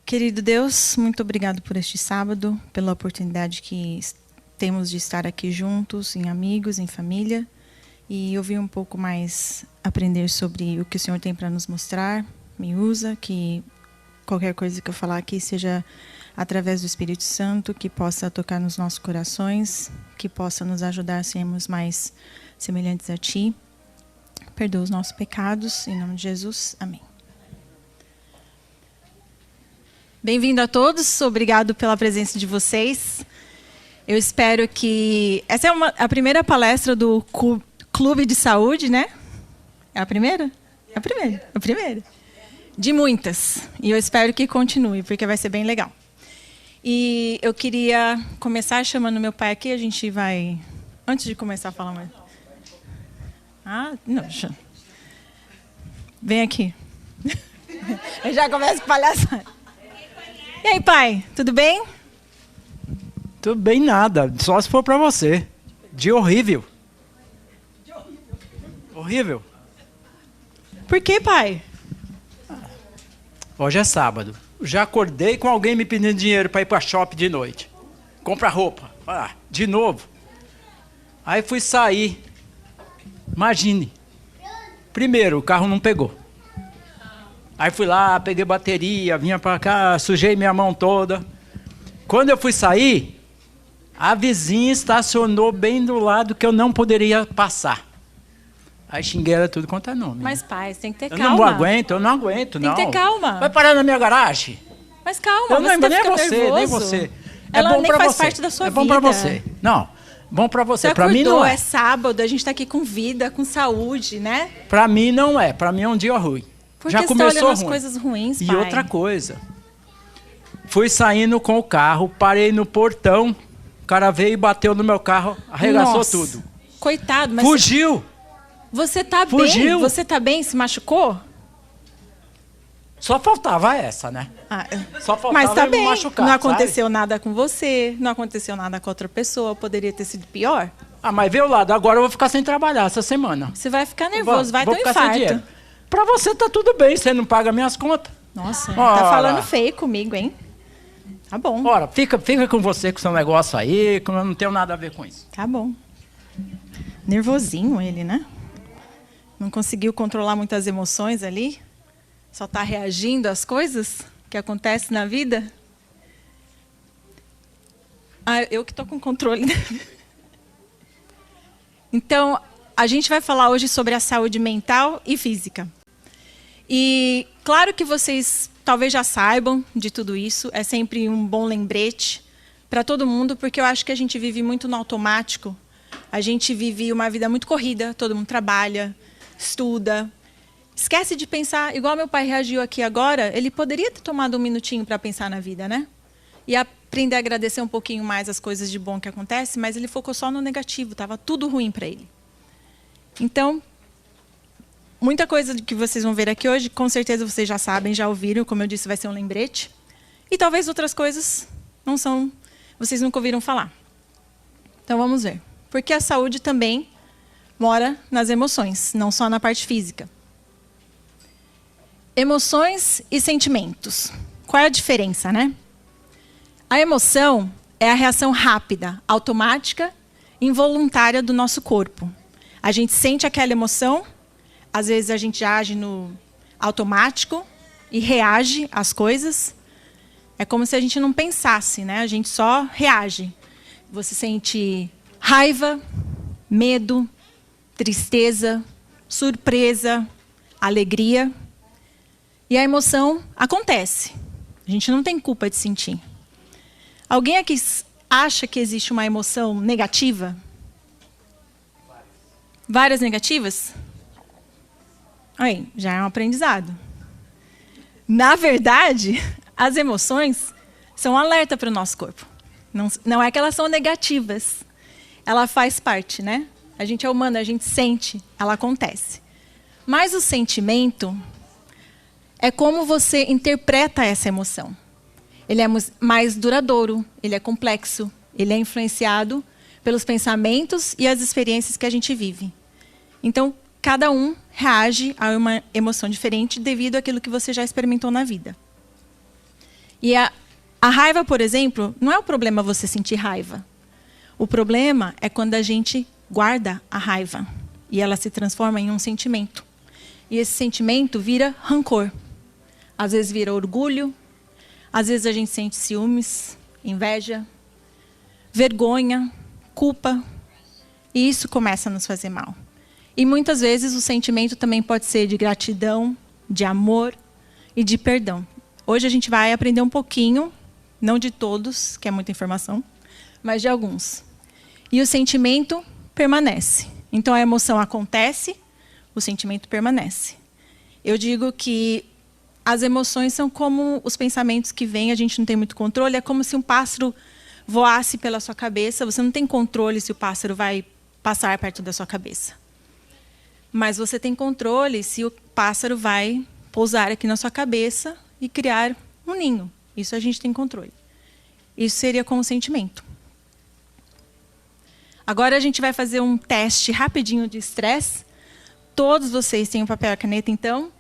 Querido Deus, muito obrigado por este sábado, pela oportunidade que temos de estar aqui juntos, em amigos, em família, e ouvir um pouco mais, aprender sobre o que o Senhor tem para nos mostrar. Me usa, que qualquer coisa que eu falar aqui seja através do Espírito Santo, que possa tocar nos nossos corações, que possa nos ajudar a sermos mais semelhantes a Ti. Perdoa os nossos pecados, em nome de Jesus. Amém. Bem-vindo a todos, obrigado pela presença de vocês. Eu espero que... Essa é a primeira palestra do Clube de Saúde, né? É a primeira? É a primeira. É a primeira. De muitas. E eu espero que continue, porque vai ser bem legal. E eu queria começar chamando meu pai aqui, a gente vai... Antes de começar a falar mais... Ah, não, vem aqui. Eu já começo com palhaçada. E aí, pai, tudo bem? Tudo bem nada, só se for pra você. De horrível. Horrível. Por que, pai? Hoje é sábado. Já acordei com alguém me pedindo dinheiro para ir para shopping de noite. Comprar roupa. Ah, de novo. Aí fui sair. Imagine. Primeiro, o carro não pegou. Aí fui lá, peguei bateria, vinha para cá, sujei minha mão toda. Quando eu fui sair, a vizinha estacionou bem do lado que eu não poderia passar. Aí xinguei ela tudo quanto é nome. Mas, pai, você tem que ter eu calma. Eu não aguento, não. Tem que ter calma. Vai parar na minha garagem? Mas calma, eu não, você nem fica você, nervoso. nem você. Ela bom nem pra faz você. parte da sua vida. É bom pra você. Não, bom pra você. Você pra mim não é. É sábado, a gente tá aqui com vida, com saúde, né? Pra mim não é. Pra mim é um dia ruim. Porque já você começou tá olhando as ruim. coisas ruins, pai. E outra coisa. Fui saindo com o carro, parei no portão, o cara veio e bateu no meu carro, arregaçou Nossa, tudo. Coitado, mas... Fugiu! Você tá Fugiu. bem? Você tá bem? Se machucou? Só faltava essa, né? Só faltava mas tá eu bem. me machucar, não aconteceu sabe? nada com você, não aconteceu nada com outra pessoa, poderia ter sido pior. Ah, mas vê o lado, agora eu vou ficar sem trabalhar essa semana. Você vai ficar nervoso, vai ter um ficar sem infarto. dinheiro. Pra você tá tudo bem, você não paga minhas contas. Nossa, Ora. tá falando feio comigo, hein? Tá bom. Ora, fica com você com seu negócio aí, que eu não tenho nada a ver com isso. Tá bom. Nervosinho ele, né? Não conseguiu controlar muitas emoções ali? Só tá reagindo às coisas que acontecem na vida? Ah, eu que tô com controle. Então, a gente vai falar hoje sobre a saúde mental e física. E claro que vocês talvez já saibam de tudo isso, é sempre um bom lembrete para todo mundo, porque eu acho que a gente vive muito no automático. A gente vive uma vida muito corrida, todo mundo trabalha, estuda. Esquece de pensar, igual meu pai reagiu aqui agora, ele poderia ter tomado um minutinho para pensar na vida, né? E aprender a agradecer um pouquinho mais as coisas de bom que acontecem, mas ele focou só no negativo, estava tudo ruim para ele. Então, muita coisa que vocês vão ver aqui hoje, com certeza vocês já sabem, já ouviram, como eu disse, vai ser um lembrete. E talvez outras coisas não são, vocês nunca ouviram falar. Então vamos ver. Porque a saúde também mora nas emoções, não só na parte física. Emoções e sentimentos. Qual é a diferença, né? A emoção é a reação rápida, automática, involuntária do nosso corpo. A gente sente aquela emoção, às vezes a gente age no automático e reage às coisas. É como se a gente não pensasse, né? A gente só reage. Você sente raiva, medo, tristeza, surpresa, alegria. E a emoção acontece. A gente não tem culpa de sentir. Alguém aqui acha que existe uma emoção negativa? Várias negativas? Aí, já é um aprendizado. Na verdade, as emoções são um alerta para o nosso corpo. Não é que elas são negativas. Ela faz parte, né? A gente é humano, a gente sente, ela acontece. Mas o sentimento é como você interpreta essa emoção. Ele é mais duradouro, ele é complexo, ele é influenciado pelos pensamentos e as experiências que a gente vive. Então, cada um reage a uma emoção diferente devido àquilo que você já experimentou na vida. E a raiva, por exemplo, não é o problema você sentir raiva. O problema é quando a gente guarda a raiva e ela se transforma em um sentimento. E esse sentimento vira rancor. Às vezes vira orgulho, às vezes a gente sente ciúmes, inveja, vergonha, culpa. E isso começa a nos fazer mal. E muitas vezes o sentimento também pode ser de gratidão, de amor e de perdão. Hoje a gente vai aprender um pouquinho, não de todos, que é muita informação, mas de alguns. E o sentimento permanece. Então a emoção acontece, o sentimento permanece. Eu digo que as emoções são como os pensamentos que vêm, a gente não tem muito controle, é como se um pássaro voasse pela sua cabeça, você não tem controle se o pássaro vai passar perto da sua cabeça. Mas você tem controle se o pássaro vai pousar aqui na sua cabeça e criar um ninho. Isso a gente tem controle. Isso seria como sentimento. Agora a gente vai fazer um teste rapidinho de estresse. Todos vocês têm um papel e caneta, então.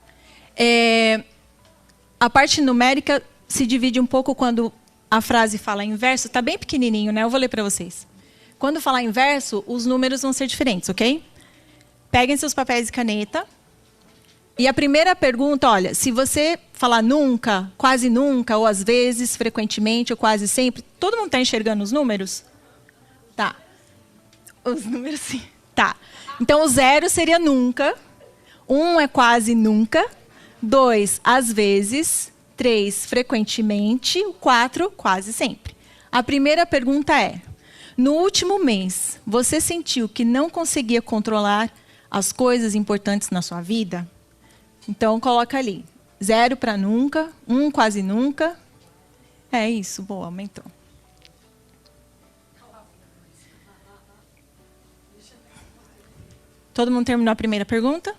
A parte numérica se divide um pouco quando a frase fala em verso. Está bem pequenininho, né? Eu vou ler para vocês. Quando falar em verso, os números vão ser diferentes, ok? Peguem seus papéis e caneta. E a primeira pergunta, olha, se você falar nunca, quase nunca, ou às vezes, frequentemente, ou quase sempre, todo mundo está enxergando os números? Tá. Os números, sim. Tá. Então, o 0 seria nunca. 1 é quase nunca. 2, às vezes. 3, frequentemente. 4, quase sempre. A primeira pergunta é, no último mês, você sentiu que não conseguia controlar as coisas importantes na sua vida? Então, coloca ali. 0 para nunca, 1 quase nunca. É isso, boa, aumentou. Todo mundo terminou a primeira pergunta?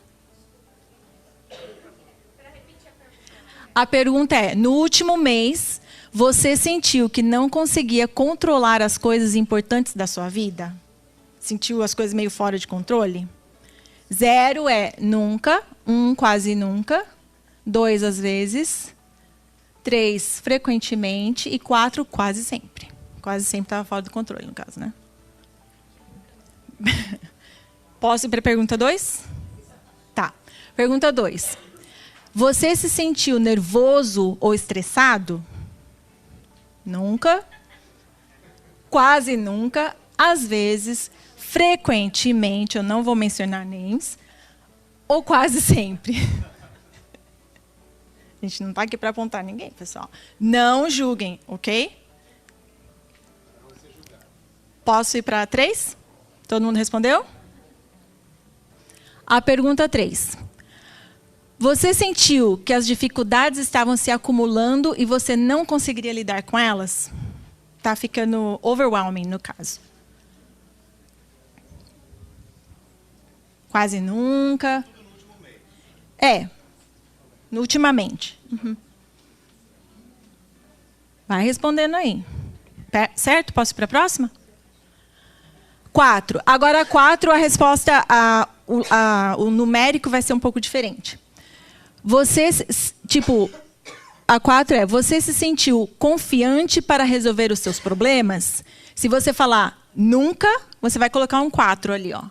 A pergunta é, no último mês, você sentiu que não conseguia controlar as coisas importantes da sua vida? Sentiu as coisas meio fora de controle? 0 é nunca, 1 quase nunca, 2 às vezes, 3 frequentemente e 4 quase sempre. Quase sempre estava fora do controle, no caso, né? Posso ir para a pergunta 2? Tá. Pergunta 2. Você se sentiu nervoso ou estressado? Nunca. Quase nunca. Às vezes, frequentemente, eu não vou mencionar names, ou quase sempre. A gente não está aqui para apontar ninguém, pessoal. Não julguem, ok? Posso ir para 3? Todo mundo respondeu? A pergunta 3. Você sentiu que as dificuldades estavam se acumulando e você não conseguiria lidar com elas? Está ficando overwhelming, no caso. Quase nunca. Ultimamente. Uhum. Vai respondendo aí. Certo? Posso ir para a próxima? 4. Agora, 4, a resposta, o numérico vai ser um pouco diferente. Você, a 4 é, você se sentiu confiante para resolver os seus problemas? Se você falar nunca, você vai colocar um 4 ali, ó.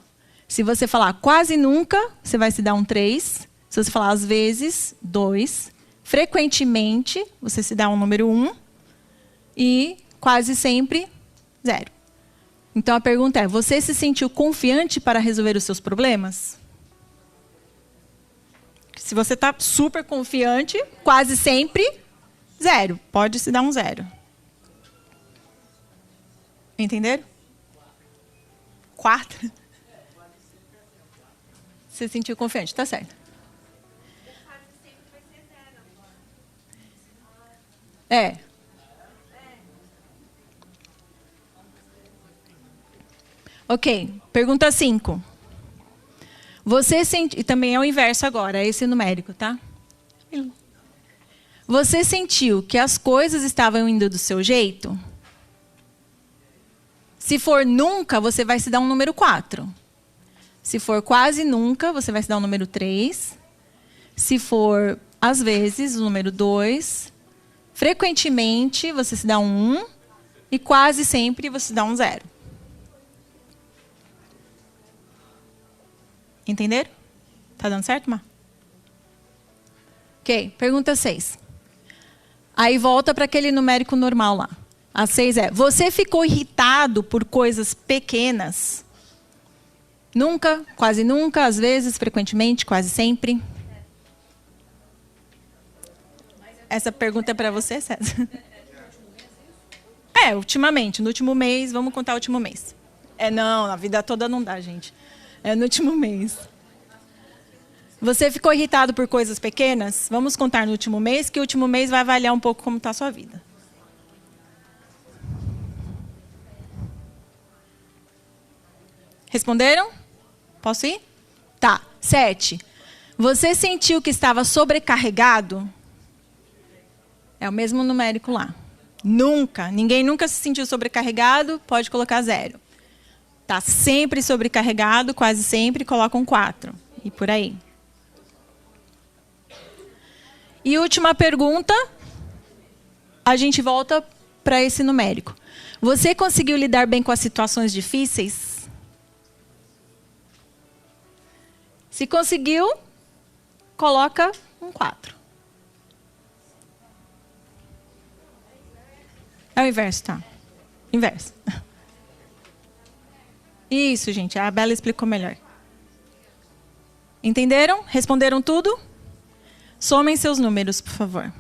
Se você falar quase nunca, você vai se dar um 3. Se você falar às vezes, 2. Frequentemente, você se dá um número 1. E quase sempre, 0. Então, a pergunta é, você se sentiu confiante para resolver os seus problemas? Se você está super confiante, quase sempre, 0. Pode se dar um 0. Entenderam? 4. Você se sentiu confiante, tá certo. Ok, pergunta 5. Você sentiu... E também é o inverso agora, é esse numérico, tá? Você sentiu que as coisas estavam indo do seu jeito? Se for nunca, você vai se dar um número 4. Se for quase nunca, você vai se dar um número 3. Se for, às vezes, o número 2. Frequentemente, você se dá um 1. E quase sempre, você se dá um 0. Entenderam? Tá dando certo, Má? Ok, pergunta 6. Aí volta para aquele numérico normal lá. A 6 é: você ficou irritado por coisas pequenas? Nunca, quase nunca, às vezes, frequentemente, quase sempre. Essa pergunta é para você, César? Ultimamente, no último mês, vamos contar o último mês. Não, a vida toda não dá, gente. É no último mês. Você ficou irritado por coisas pequenas? Vamos contar no último mês, que o último mês vai avaliar um pouco como está a sua vida. Responderam? Posso ir? Tá. 7. Você sentiu que estava sobrecarregado? É o mesmo numérico lá. Nunca. Ninguém nunca se sentiu sobrecarregado? Pode colocar 0. Está sempre sobrecarregado, quase sempre, coloca um 4. E por aí. E última pergunta, a gente volta para esse numérico. Você conseguiu lidar bem com as situações difíceis? Se conseguiu, coloca um 4. É o inverso, tá? Inverso. Isso, gente. A Bela explicou melhor. Entenderam? Responderam tudo? Somem seus números, por favor.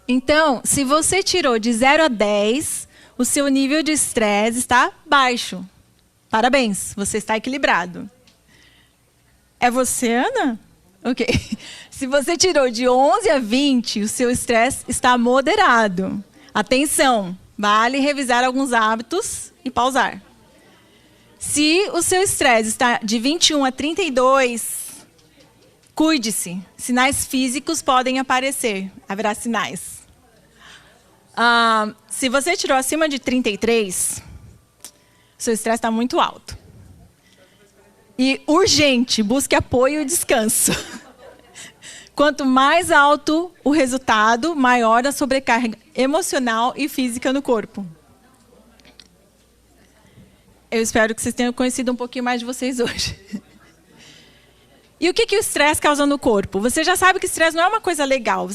Então, se você tirou de 0 a 10, o seu nível de estresse está baixo. Parabéns, você está equilibrado. É você, Ana? Ok. Se você tirou de 11 a 20, o seu estresse está moderado. Atenção, vale revisar alguns hábitos e pausar. Se o seu estresse está de 21 a 32, cuide-se. Sinais físicos podem aparecer. Haverá sinais. Se você tirou acima de 33, seu estresse está muito alto. E urgente, busque apoio e descanso. Quanto mais alto o resultado, maior a sobrecarga emocional e física no corpo. Eu espero que vocês tenham conhecido um pouquinho mais de vocês hoje. E o que o estresse causa no corpo? Você já sabe que estresse não é uma coisa legal.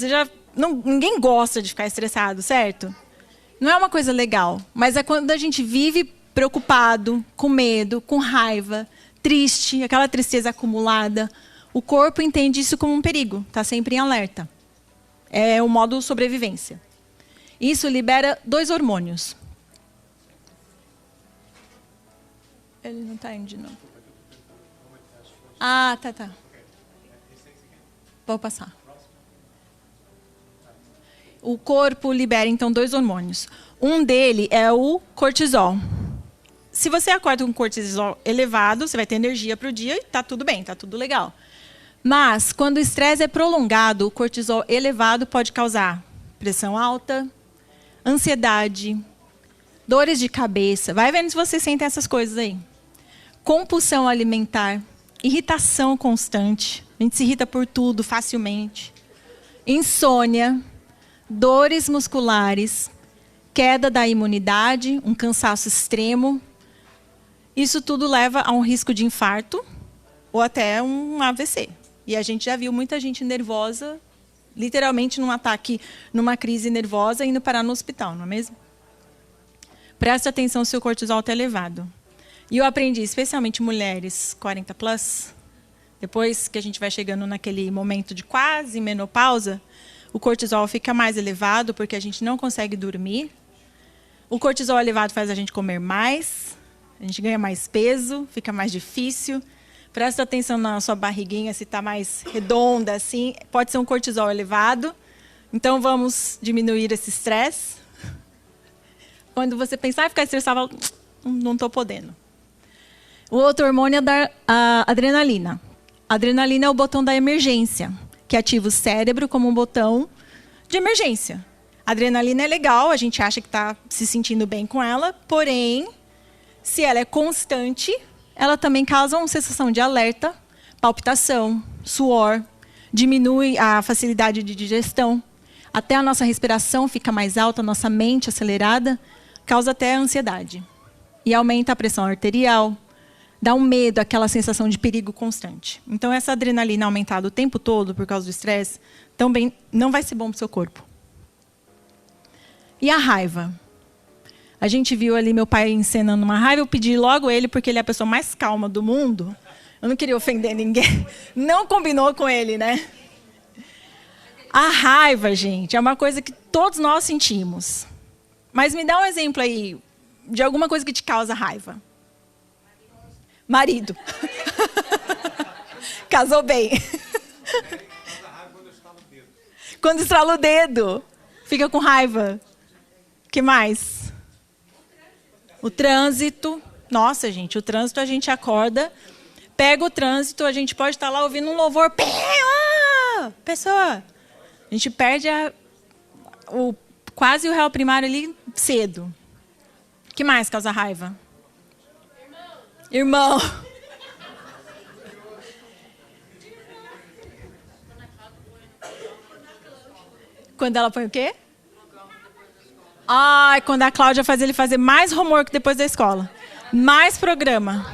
Ninguém gosta de ficar estressado, certo? Não é uma coisa legal. Mas é quando a gente vive preocupado, com medo, com raiva, triste, aquela tristeza acumulada. O corpo entende isso como um perigo. Está sempre em alerta. É o modo sobrevivência. Isso libera 2 hormônios. Ele não está indo de novo. Tá. Vou passar. O corpo libera, então, 2 hormônios. Um dele é o cortisol. Se você acorda com cortisol elevado, você vai ter energia para o dia e está tudo bem, está tudo legal. Mas, quando o estresse é prolongado, o cortisol elevado pode causar pressão alta, ansiedade, dores de cabeça. Vai vendo se você sente essas coisas aí. Compulsão alimentar, irritação constante. A gente se irrita por tudo facilmente. Insônia, dores musculares, queda da imunidade, um cansaço extremo. Isso tudo leva a um risco de infarto ou até um AVC. E a gente já viu muita gente nervosa, literalmente num ataque, numa crise nervosa, indo parar no hospital, não é mesmo? Preste atenção se o cortisol está elevado. E eu aprendi, especialmente mulheres 40+, depois que a gente vai chegando naquele momento de quase menopausa, o cortisol fica mais elevado porque a gente não consegue dormir. O cortisol elevado faz a gente comer mais, a gente ganha mais peso, fica mais difícil. Presta atenção na sua barriguinha, se está mais redonda assim, pode ser um cortisol elevado. Então vamos diminuir esse estresse. Quando você pensar em ficar estressado, não estou podendo. O outro hormônio é a adrenalina. A adrenalina é o botão da emergência, que ativa o cérebro como um botão de emergência. A adrenalina é legal, a gente acha que está se sentindo bem com ela, porém, se ela é constante, ela também causa uma sensação de alerta, palpitação, suor, diminui a facilidade de digestão, até a nossa respiração fica mais alta, a nossa mente acelerada, causa até ansiedade. E aumenta a pressão arterial, dá um medo, aquela sensação de perigo constante. Então, essa adrenalina aumentada o tempo todo por causa do estresse, também não vai ser bom para o seu corpo. E a raiva? A gente viu ali meu pai encenando uma raiva, eu pedi logo ele, porque ele é a pessoa mais calma do mundo. Eu não queria ofender ninguém. Não combinou com ele, né? A raiva, gente, é uma coisa que todos nós sentimos. Mas me dá um exemplo aí de alguma coisa que te causa raiva. Marido. Casou bem. Quando estrala o dedo. Fica com raiva. O que mais? O trânsito. Nossa, gente, o trânsito a gente acorda, pega o trânsito, a gente pode estar lá ouvindo um louvor. Pessoa. A gente perde quase o réu primário ali cedo. O que mais causa raiva? Irmão. Quando ela põe o quê? Ai, quando a Cláudia faz ele fazer mais homework depois da escola. Mais programa.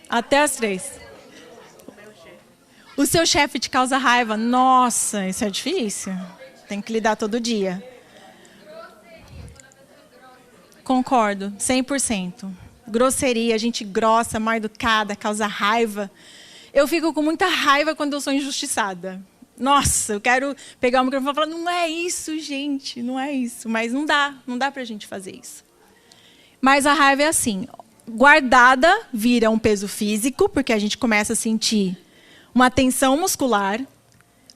Até as 3. O seu chefe te causa raiva. Nossa, isso é difícil. Tem que lidar todo dia. Concordo, 100%. Grosseria, gente grossa, mal educada, causa raiva. Eu fico com muita raiva quando eu sou injustiçada. Nossa, eu quero pegar o microfone e falar, não é isso, gente, não é isso. Mas não dá pra gente fazer isso. Mas a raiva é assim, guardada vira um peso físico, porque a gente começa a sentir uma tensão muscular,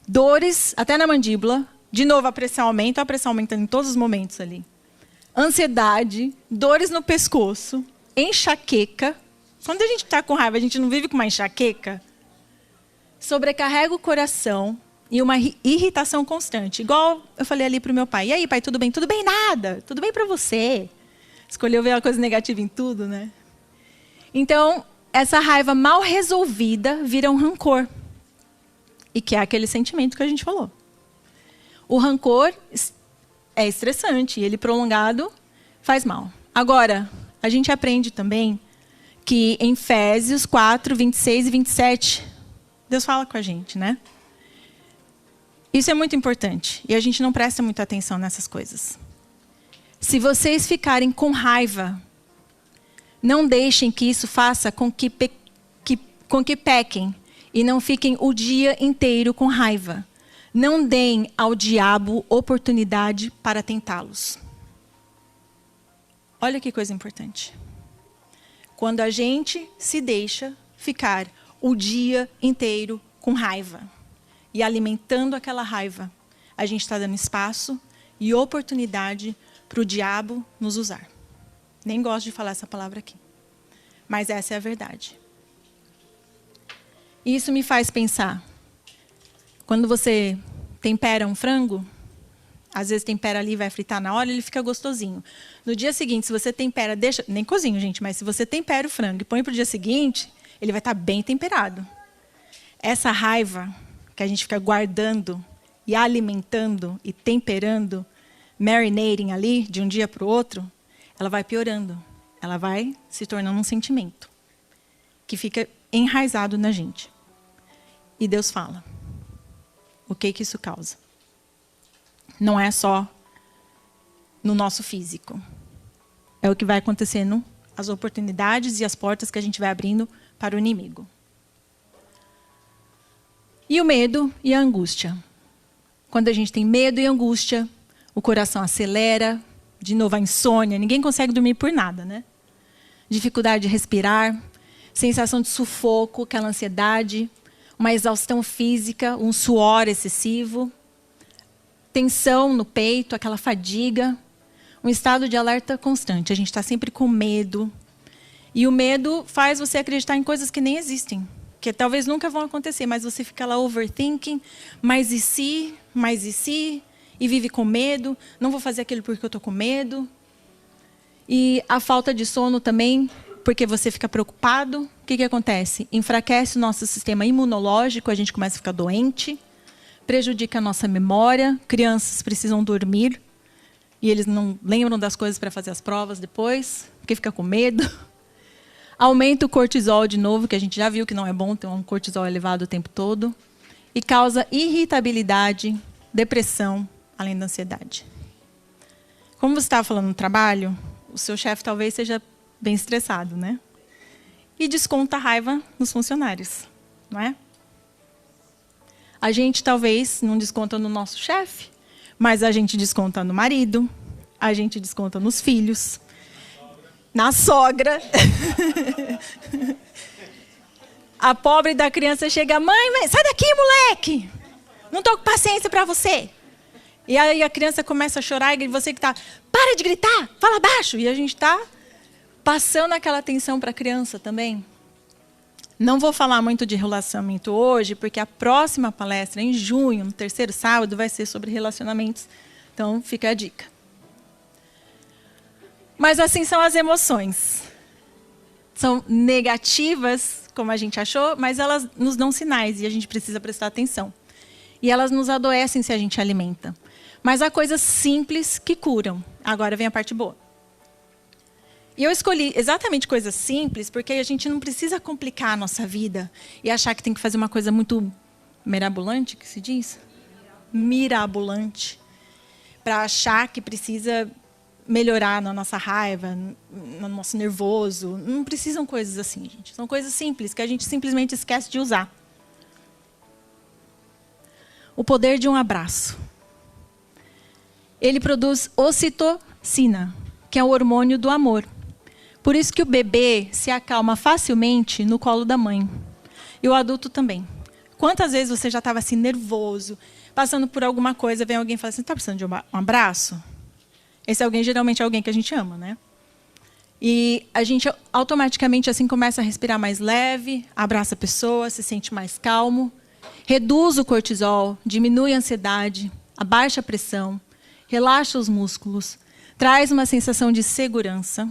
dores até na mandíbula, de novo a pressão aumentando em todos os momentos ali. Ansiedade, dores no pescoço, enxaqueca. Quando a gente está com raiva, a gente não vive com uma enxaqueca? Sobrecarrega o coração e uma irritação constante. Igual eu falei ali para o meu pai. E aí, pai, tudo bem? Tudo bem nada. Tudo bem para você. Escolheu ver uma coisa negativa em tudo, né? Então, essa raiva mal resolvida vira um rancor. E que é aquele sentimento que a gente falou. O rancor é estressante. E ele prolongado faz mal. Agora, a gente aprende também que em Efésios 4, 26 e 27... Deus fala com a gente, né? Isso é muito importante. E a gente não presta muita atenção nessas coisas. Se vocês ficarem com raiva, não deixem que isso faça com que pequem. E não fiquem o dia inteiro com raiva. Não deem ao diabo oportunidade para tentá-los. Olha que coisa importante. Quando a gente se deixa ficar o dia inteiro com raiva e alimentando aquela raiva, a gente está dando espaço e oportunidade para o diabo nos usar. Nem gosto de falar essa palavra aqui, mas essa é a verdade. E isso me faz pensar, quando você tempera um frango, às vezes tempera ali, vai fritar na hora, ele fica gostosinho. No dia seguinte, se você tempera, deixa, nem cozinho, gente, mas se você tempera o frango e põe para o dia seguinte, ele vai estar bem temperado. Essa raiva que a gente fica guardando e alimentando e temperando, marinating ali, de um dia para o outro, ela vai piorando. Ela vai se tornando um sentimento que fica enraizado na gente. E Deus fala. O que isso causa? Não é só no nosso físico. É o que vai acontecendo, as oportunidades e as portas que a gente vai abrindo para o inimigo. E o medo e a angústia. Quando a gente tem medo e angústia, o coração acelera, de novo a insônia, ninguém consegue dormir por nada, né? Dificuldade de respirar, sensação de sufoco, aquela ansiedade, uma exaustão física, um suor excessivo, tensão no peito, aquela fadiga, um estado de alerta constante. A gente está sempre com medo. E o medo faz você acreditar em coisas que nem existem, que talvez nunca vão acontecer, mas você fica lá overthinking, mas e se, e vive com medo, não vou fazer aquilo porque eu estou com medo. E a falta de sono também, porque você fica preocupado. O que acontece? Enfraquece o nosso sistema imunológico, a gente começa a ficar doente, prejudica a nossa memória, crianças precisam dormir, e eles não lembram das coisas para fazer as provas depois, porque fica com medo. Aumenta o cortisol de novo, que a gente já viu que não é bom ter um cortisol elevado o tempo todo. E causa irritabilidade, depressão, além da ansiedade. Como você estava falando no trabalho, o seu chefe talvez seja bem estressado, né? E desconta a raiva nos funcionários, não é? A gente talvez não desconta no nosso chefe, mas a gente desconta no marido, a gente desconta nos filhos, na sogra. A pobre da criança chega, mãe, sai daqui, moleque! Não estou com paciência para você. E aí a criança começa a chorar e você que está, para de gritar, fala baixo. E a gente está passando aquela atenção para a criança também. Não vou falar muito de relacionamento hoje, porque a próxima palestra, em junho, no terceiro sábado, vai ser sobre relacionamentos. Então, fica a dica. Mas assim são as emoções. São negativas, como a gente achou, mas elas nos dão sinais e a gente precisa prestar atenção. E elas nos adoecem se a gente alimenta. Mas há coisas simples que curam. Agora vem a parte boa. E eu escolhi exatamente coisas simples, porque a gente não precisa complicar a nossa vida e achar que tem que fazer uma coisa muito mirabolante, que se diz? Mirabolante. Para achar que precisa melhorar na nossa raiva, no nosso nervoso. Não precisam coisas assim, gente. São coisas simples, que a gente simplesmente esquece de usar. O poder de um abraço. Ele produz ocitocina, que é o hormônio do amor. Por isso que o bebê se acalma facilmente no colo da mãe. E o adulto também. Quantas vezes você já estava assim, nervoso, passando por alguma coisa, vem alguém e fala assim, está precisando de um abraço? Esse alguém geralmente é alguém que a gente ama, né? E a gente automaticamente assim começa a respirar mais leve, abraça a pessoa, se sente mais calmo, reduz o cortisol, diminui a ansiedade, abaixa a pressão, relaxa os músculos, traz uma sensação de segurança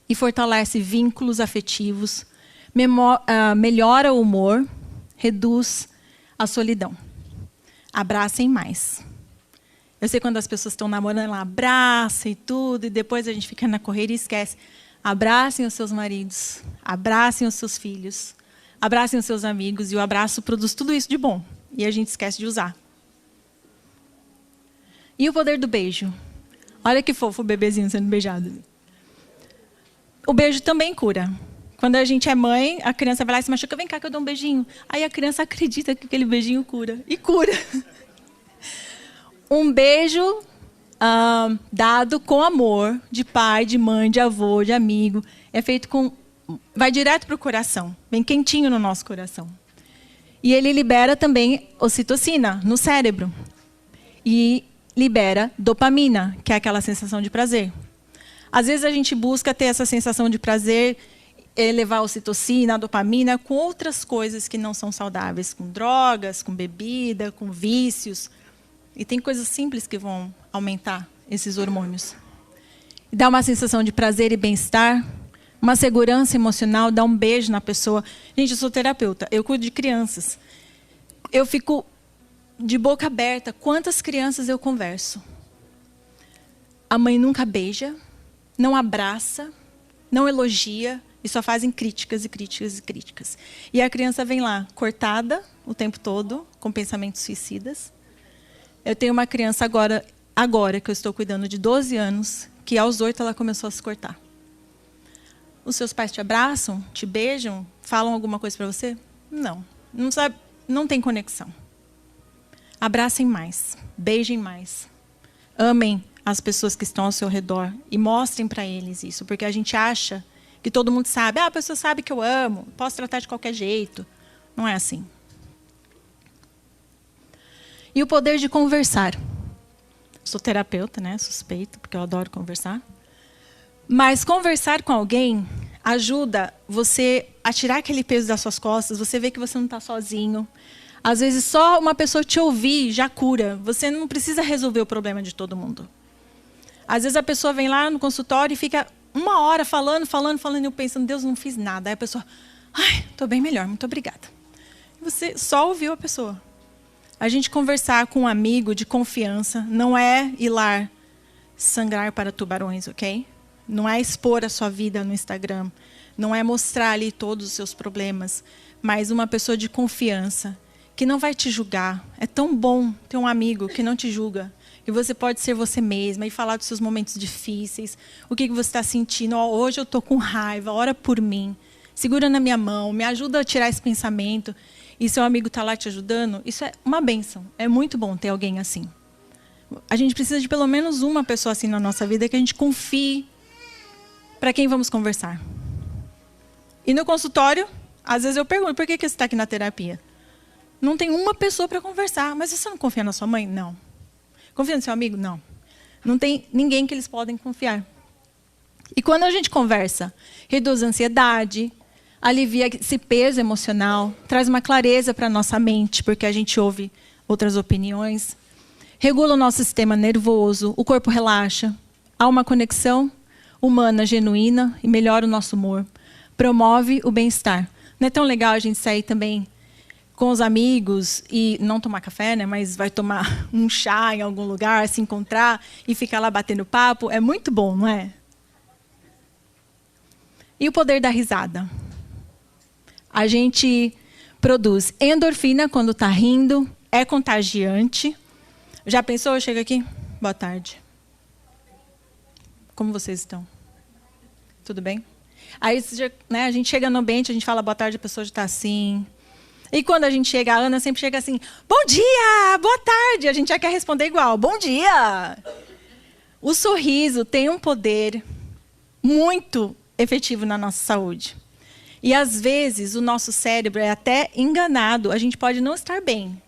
e fortalece vínculos afetivos, melhora o humor, reduz a solidão. Abracem mais. Eu sei quando as pessoas estão namorando, ela abraça e tudo, e depois a gente fica na correria e esquece. Abracem os seus maridos, abracem os seus filhos, abracem os seus amigos, e o abraço produz tudo isso de bom. E a gente esquece de usar. E o poder do beijo? Olha que fofo o bebezinho sendo beijado. O beijo também cura. Quando a gente é mãe, a criança vai lá e se machuca, vem cá que eu dou um beijinho. Aí a criança acredita que aquele beijinho cura. E cura. Um beijo dado com amor, de pai, de mãe, de avô, de amigo, é feito com... vai direto para o coração, bem quentinho no nosso coração. E ele libera também ocitocina no cérebro. E libera dopamina, que é aquela sensação de prazer. Às vezes a gente busca ter essa sensação de prazer, elevar a ocitocina, a dopamina, com outras coisas que não são saudáveis, com drogas, com bebida, com vícios. E tem coisas simples que vão aumentar esses hormônios. E dá uma sensação de prazer e bem-estar, uma segurança emocional, dá um beijo na pessoa. Gente, eu sou terapeuta, eu cuido de crianças. Eu fico de boca aberta, quantas crianças eu converso. A mãe nunca beija, não abraça, não elogia, e só fazem críticas e críticas e críticas. E a criança vem lá, cortada o tempo todo, com pensamentos suicidas. Eu tenho uma criança agora que eu estou cuidando, de 12 anos, que aos 8 ela começou a se cortar. Os seus pais te abraçam, te beijam, falam alguma coisa para você? Não. Não sabe não tem conexão. Abracem mais, beijem mais, amem as pessoas que estão ao seu redor e mostrem para eles isso, porque a gente acha que todo mundo sabe, a pessoa sabe que eu amo, posso tratar de qualquer jeito. Não é assim. E o poder de conversar. Sou terapeuta, né? Suspeito, porque eu adoro conversar. Mas conversar com alguém ajuda você a tirar aquele peso das suas costas, você vê que você não está sozinho. Às vezes, só uma pessoa te ouvir já cura. Você não precisa resolver o problema de todo mundo. Às vezes, a pessoa vem lá no consultório e fica 1 hora falando, e eu pensando, Deus, não fiz nada. Aí a pessoa, ai, estou bem melhor, muito obrigada. E você só ouviu a pessoa. A gente conversar com um amigo de confiança não é ir lá sangrar para tubarões, ok? Não é expor a sua vida no Instagram. Não é mostrar ali todos os seus problemas. Mas uma pessoa de confiança que não vai te julgar. É tão bom ter um amigo que não te julga. E você pode ser você mesma e falar dos seus momentos difíceis. O que você está sentindo. Oh, hoje eu estou com raiva, ora por mim. Segura na minha mão, me ajuda a tirar esse pensamento. E seu amigo está lá te ajudando. Isso é uma bênção. É muito bom ter alguém assim. A gente precisa de pelo menos uma pessoa assim na nossa vida que a gente confie para quem vamos conversar. E no consultório, às vezes eu pergunto, por que você está aqui na terapia? Não tem uma pessoa para conversar. Mas você não confia na sua mãe? Não. Confia no seu amigo? Não. Não tem ninguém que eles podem confiar. E quando a gente conversa, reduz a ansiedade, alivia esse peso emocional, traz uma clareza para a nossa mente, porque a gente ouve outras opiniões, regula o nosso sistema nervoso, o corpo relaxa, há uma conexão humana genuína e melhora o nosso humor, promove o bem-estar. Não é tão legal a gente sair também com os amigos e não tomar café, né? Mas vai tomar um chá em algum lugar, se encontrar e ficar lá batendo papo? É muito bom, não é? E o poder da risada? A gente produz endorfina quando está rindo, é contagiante. Já pensou? Chega aqui. Boa tarde. Como vocês estão? Tudo bem? Aí né, a gente chega no ambiente, a gente fala boa tarde, a pessoa já está assim. E quando a gente chega, a Ana sempre chega assim, bom dia, boa tarde. A gente já quer responder igual, bom dia. O sorriso tem um poder muito efetivo na nossa saúde. E, às vezes, o nosso cérebro é até enganado. A gente pode não estar bem.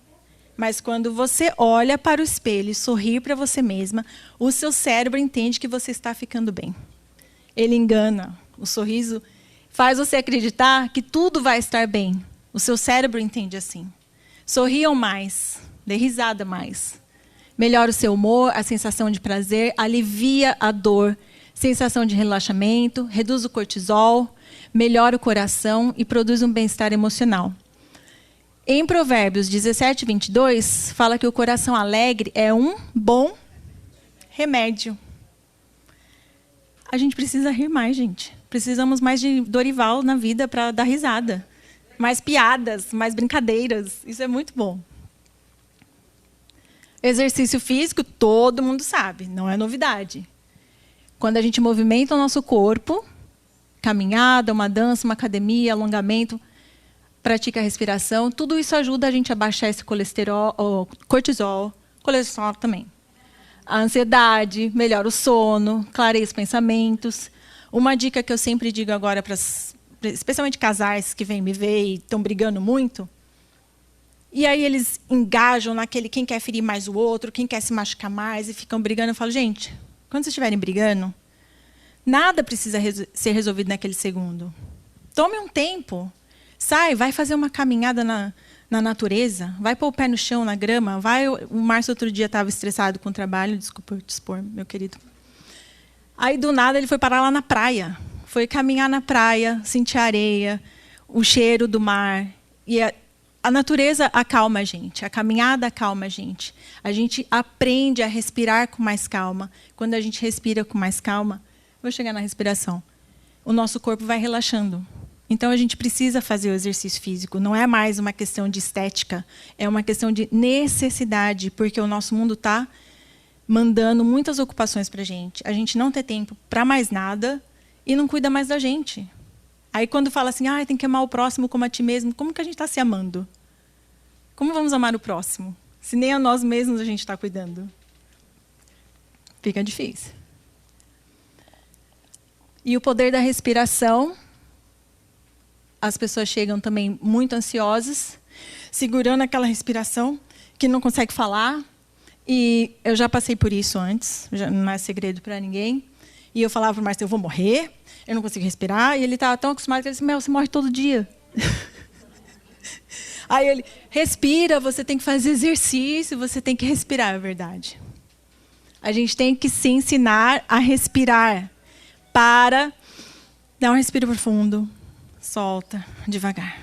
Mas, quando você olha para o espelho e sorri para você mesma, o seu cérebro entende que você está ficando bem. Ele engana. O sorriso faz você acreditar que tudo vai estar bem. O seu cérebro entende assim. Sorriam mais. Dê risada mais. Melhora o seu humor, a sensação de prazer, alivia a dor, sensação de relaxamento, reduz o cortisol, melhora o coração e produz um bem-estar emocional. Em Provérbios 17, 22, fala que o coração alegre é um bom remédio. A gente precisa rir mais, gente. Precisamos mais de Dorival na vida para dar risada. Mais piadas, mais brincadeiras. Isso é muito bom. Exercício físico, todo mundo sabe, não é novidade. Quando a gente movimenta o nosso corpo, caminhada, uma dança, uma academia, alongamento, pratica a respiração, tudo isso ajuda a gente a baixar esse colesterol, cortisol, colesterol também. A ansiedade, melhora o sono, clareia os pensamentos. Uma dica que eu sempre digo agora, especialmente casais que vêm me ver e estão brigando muito, e aí eles engajam naquele quem quer ferir mais o outro, quem quer se machucar mais, e ficam brigando. Eu falo, gente, quando vocês estiverem brigando, nada precisa ser resolvido naquele segundo. Tome um tempo. Sai, vai fazer uma caminhada na natureza. Vai pôr o pé no chão, na grama. O Márcio outro dia estava estressado com o trabalho. Desculpa te expor, meu querido. Aí, do nada, ele foi parar lá na praia. Foi caminhar na praia, sentir a areia, o cheiro do mar. E a natureza acalma a gente. A caminhada acalma a gente. A gente aprende a respirar com mais calma. Quando a gente respira com mais calma, vou chegar na respiração, o nosso corpo vai relaxando. Então, a gente precisa fazer o exercício físico. Não é mais uma questão de estética, é uma questão de necessidade, porque o nosso mundo está mandando muitas ocupações para a gente não tem tempo para mais nada e não cuida mais da gente. Aí, quando fala assim, tem que amar o próximo como a ti mesmo, como que a gente está se amando? Como vamos amar o próximo, se nem a nós mesmos a gente está cuidando? Fica difícil. E o poder da respiração. As pessoas chegam também muito ansiosas, segurando aquela respiração, que não consegue falar. E eu já passei por isso antes, já não é segredo para ninguém. E eu falava para o Márcio, eu vou morrer, eu não consigo respirar. E ele estava tão acostumado que ele disse, Mel, você morre todo dia. Aí ele, respira, você tem que fazer exercício, você tem que respirar, é verdade. A gente tem que se ensinar a respirar. Para, dá um respiro profundo, solta, devagar.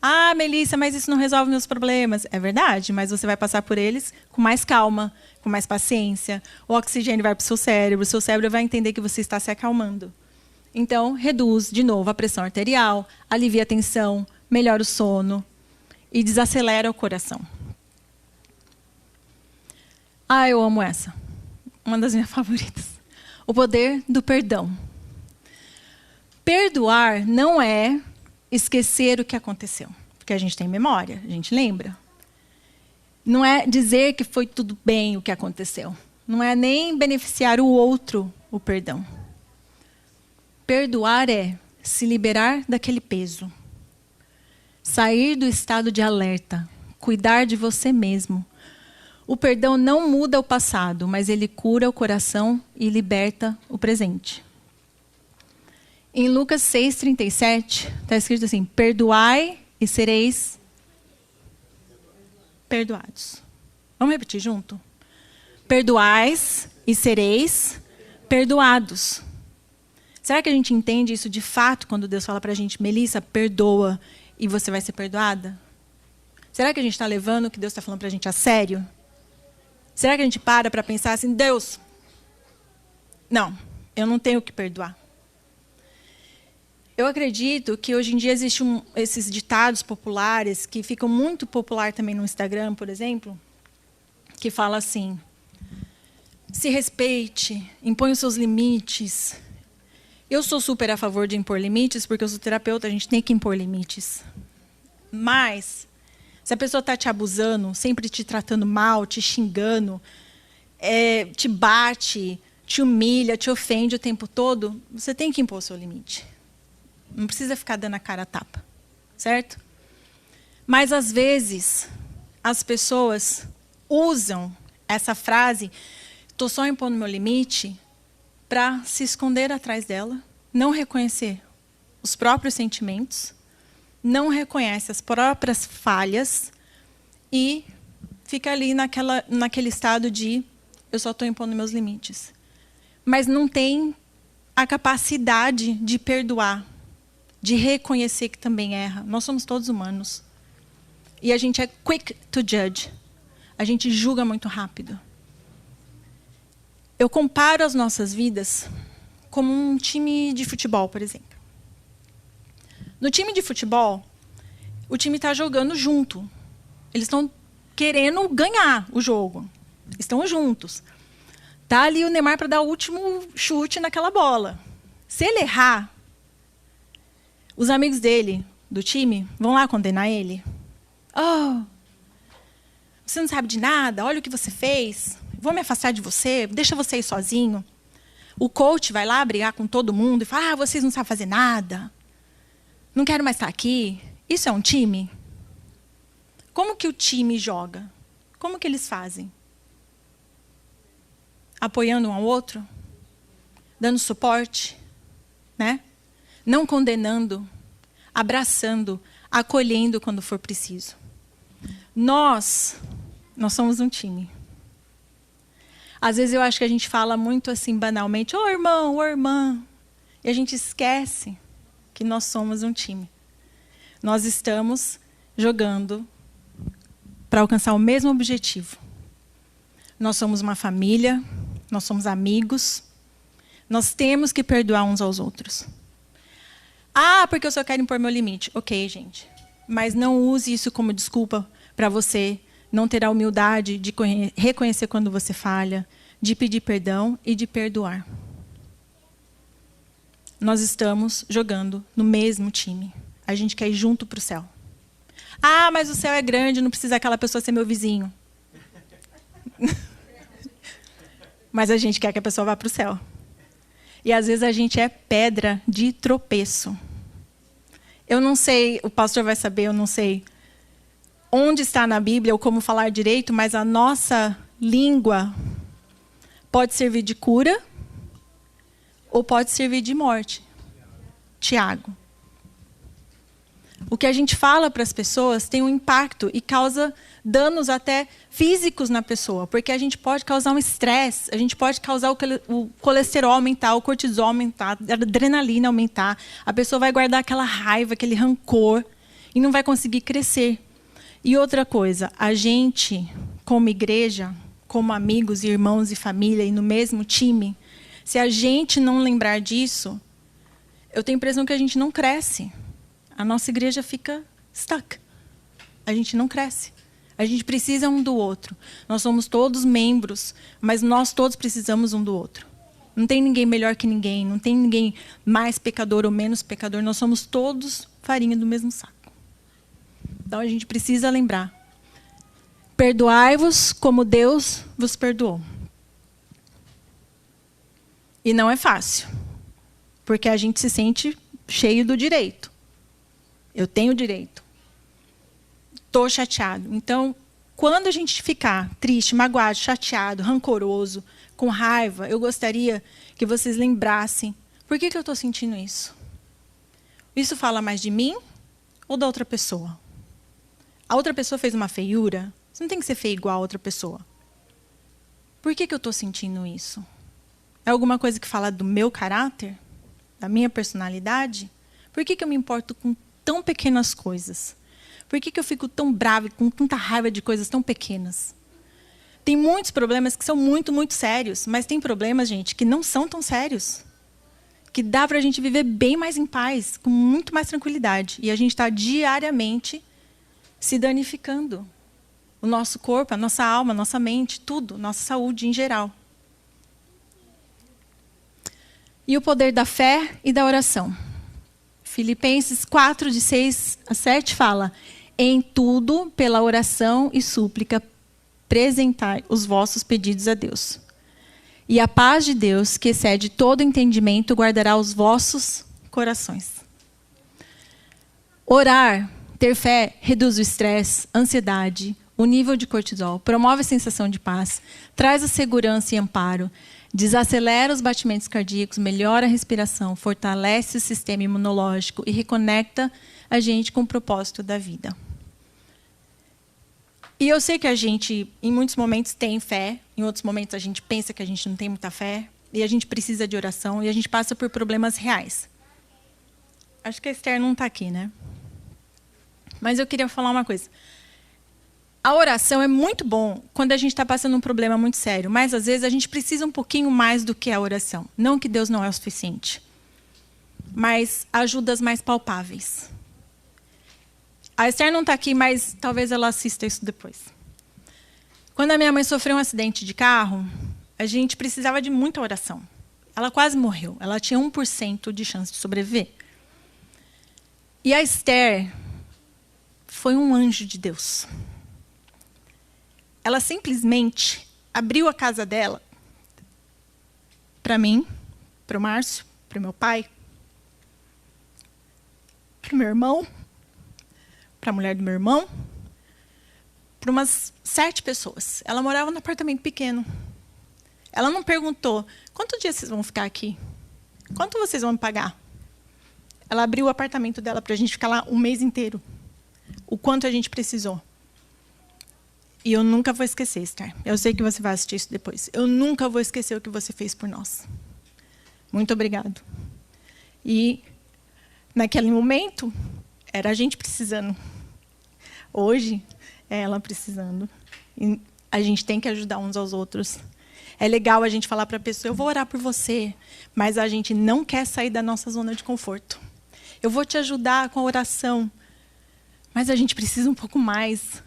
Ah, Melissa, mas isso não resolve meus problemas. É verdade, mas você vai passar por eles com mais calma, com mais paciência. O oxigênio vai para o seu cérebro vai entender que você está se acalmando. Então, reduz, de novo, a pressão arterial, alivia a tensão, melhora o sono e desacelera o coração. Ah, eu amo essa. Uma das minhas favoritas. O poder do perdão. Perdoar não é esquecer o que aconteceu, porque a gente tem memória, a gente lembra. Não é dizer que foi tudo bem o que aconteceu. Não é nem beneficiar o outro o perdão. Perdoar é se liberar daquele peso. Sair do estado de alerta, cuidar de você mesmo. O perdão não muda o passado, mas ele cura o coração e liberta o presente. Em Lucas 6,37, está escrito assim, perdoai e sereis perdoados. Vamos repetir junto? Perdoais e sereis perdoados. Será que a gente entende isso de fato quando Deus fala para a gente, Melissa, perdoa e você vai ser perdoada? Será que a gente está levando o que Deus está falando para a gente a sério? Será que a gente para pensar assim, Deus, não, eu não tenho que perdoar. Eu acredito que hoje em dia existem esses ditados populares, que ficam muito populares também no Instagram, por exemplo, que fala assim, se respeite, impõe os seus limites. Eu sou super a favor de impor limites, porque eu sou terapeuta, a gente tem que impor limites. Mas se a pessoa está te abusando, sempre te tratando mal, te xingando, te bate, te humilha, te ofende o tempo todo, você tem que impor o seu limite. Não precisa ficar dando a cara a tapa, certo? Mas, às vezes, as pessoas usam essa frase, estou só impondo meu limite, para se esconder atrás dela, não reconhecer os próprios sentimentos, não reconhece as próprias falhas e fica ali naquele estado de eu só estou impondo meus limites. Mas não tem a capacidade de perdoar, de reconhecer que também erra. Nós somos todos humanos. E a gente é quick to judge. A gente julga muito rápido. Eu comparo as nossas vidas como um time de futebol, por exemplo. No time de futebol, o time está jogando junto. Eles estão querendo ganhar o jogo. Estão juntos. Está ali o Neymar para dar o último chute naquela bola. Se ele errar, os amigos dele, do time, vão lá condenar ele. Oh, você não sabe de nada, olha o que você fez. Vou me afastar de você, deixa você ir sozinho. O coach vai lá brigar com todo mundo e fala, vocês não sabem fazer nada. Não quero mais estar aqui. Isso é um time? Como que o time joga? Como que eles fazem? Apoiando um ao outro? Dando suporte? Né? Não condenando, abraçando, acolhendo quando for preciso. Nós somos um time. Às vezes eu acho que a gente fala muito assim banalmente, ô irmão, ô irmã. E a gente esquece que nós somos um time. Nós estamos jogando para alcançar o mesmo objetivo. Nós somos uma família, nós somos amigos. Nós temos que perdoar uns aos outros. Ah, porque eu só quero impor meu limite. Ok, gente. Mas não use isso como desculpa para você não ter a humildade de reconhecer quando você falha, de pedir perdão e de perdoar. Nós estamos jogando no mesmo time. A gente quer ir junto para o céu. Ah, mas o céu é grande, não precisa aquela pessoa ser meu vizinho. Mas a gente quer que a pessoa vá para o céu. E às vezes a gente é pedra de tropeço. Eu não sei, o pastor vai saber, eu não sei onde está na Bíblia ou como falar direito, mas a nossa língua pode servir de cura ou pode servir de morte. Tiago. O que a gente fala para as pessoas tem um impacto e causa danos até físicos na pessoa, porque a gente pode causar um estresse, a gente pode causar o colesterol aumentar, o cortisol aumentar, a adrenalina aumentar, a pessoa vai guardar aquela raiva, aquele rancor e não vai conseguir crescer. E outra coisa, a gente, como igreja, como amigos, irmãos e família e no mesmo time, se a gente não lembrar disso, eu tenho a impressão que a gente não cresce. A nossa igreja fica stuck. A gente não cresce. A gente precisa um do outro. Nós somos todos membros, mas nós todos precisamos um do outro. Não tem ninguém melhor que ninguém, não tem ninguém mais pecador ou menos pecador. Nós somos todos farinha do mesmo saco. Então a gente precisa lembrar. Perdoai-vos como Deus vos perdoou. E não é fácil, porque a gente se sente cheio do direito. Eu tenho direito. Estou chateado. Então, quando a gente ficar triste, magoado, chateado, rancoroso, com raiva, eu gostaria que vocês lembrassem, por que eu estou sentindo isso? Isso fala mais de mim ou da outra pessoa? A outra pessoa fez uma feiura? Você não tem que ser feio igual a outra pessoa. Por que eu estou sentindo isso? É alguma coisa que fala do meu caráter? Da minha personalidade? Por que eu me importo com tão pequenas coisas? Por que eu fico tão brava e com tanta raiva de coisas tão pequenas? Tem muitos problemas que são muito, muito sérios, mas tem problemas, gente, que não são tão sérios. Que dá para a gente viver bem mais em paz, com muito mais tranquilidade. E a gente está diariamente se danificando. O nosso corpo, a nossa alma, a nossa mente, tudo, nossa saúde em geral. E o poder da fé e da oração. Filipenses 4, de 6 a 7, fala: em tudo, pela oração e súplica, apresentai os vossos pedidos a Deus. E a paz de Deus, que excede todo entendimento, guardará os vossos corações. Orar, ter fé, reduz o estresse, ansiedade, o nível de cortisol, promove a sensação de paz, traz a segurança e amparo, desacelera os batimentos cardíacos, melhora a respiração, fortalece o sistema imunológico e reconecta a gente com o propósito da vida. E eu sei que a gente, em muitos momentos, tem fé, em outros momentos a gente pensa que a gente não tem muita fé, e a gente precisa de oração, e a gente passa por problemas reais. Acho que a Esther não está aqui, né? Mas eu queria falar uma coisa. A oração é muito bom quando a gente está passando um problema muito sério, mas às vezes a gente precisa um pouquinho mais do que a oração. Não que Deus não é o suficiente, mas ajudas mais palpáveis. A Esther não está aqui, mas talvez ela assista isso depois. Quando a minha mãe sofreu um acidente de carro, a gente precisava de muita oração. Ela quase morreu. Ela tinha 1% de chance de sobreviver. E a Esther foi um anjo de Deus. Ela simplesmente abriu a casa dela para mim, para o Márcio, para o meu pai, para o meu irmão, para a mulher do meu irmão, para umas 7 pessoas. Ela morava num apartamento pequeno. Ela não perguntou: quantos dias vocês vão ficar aqui? Quanto vocês vão me pagar? Ela abriu o apartamento dela para a gente ficar lá um mês inteiro. O quanto a gente precisou. E eu nunca vou esquecer, Esther. Eu sei que você vai assistir isso depois. Eu nunca vou esquecer o que você fez por nós. Muito obrigado. E, naquele momento, era a gente precisando. Hoje, é ela precisando. E a gente tem que ajudar uns aos outros. É legal a gente falar para a pessoa: eu vou orar por você, mas a gente não quer sair da nossa zona de conforto. Eu vou te ajudar com a oração, mas a gente precisa um pouco mais.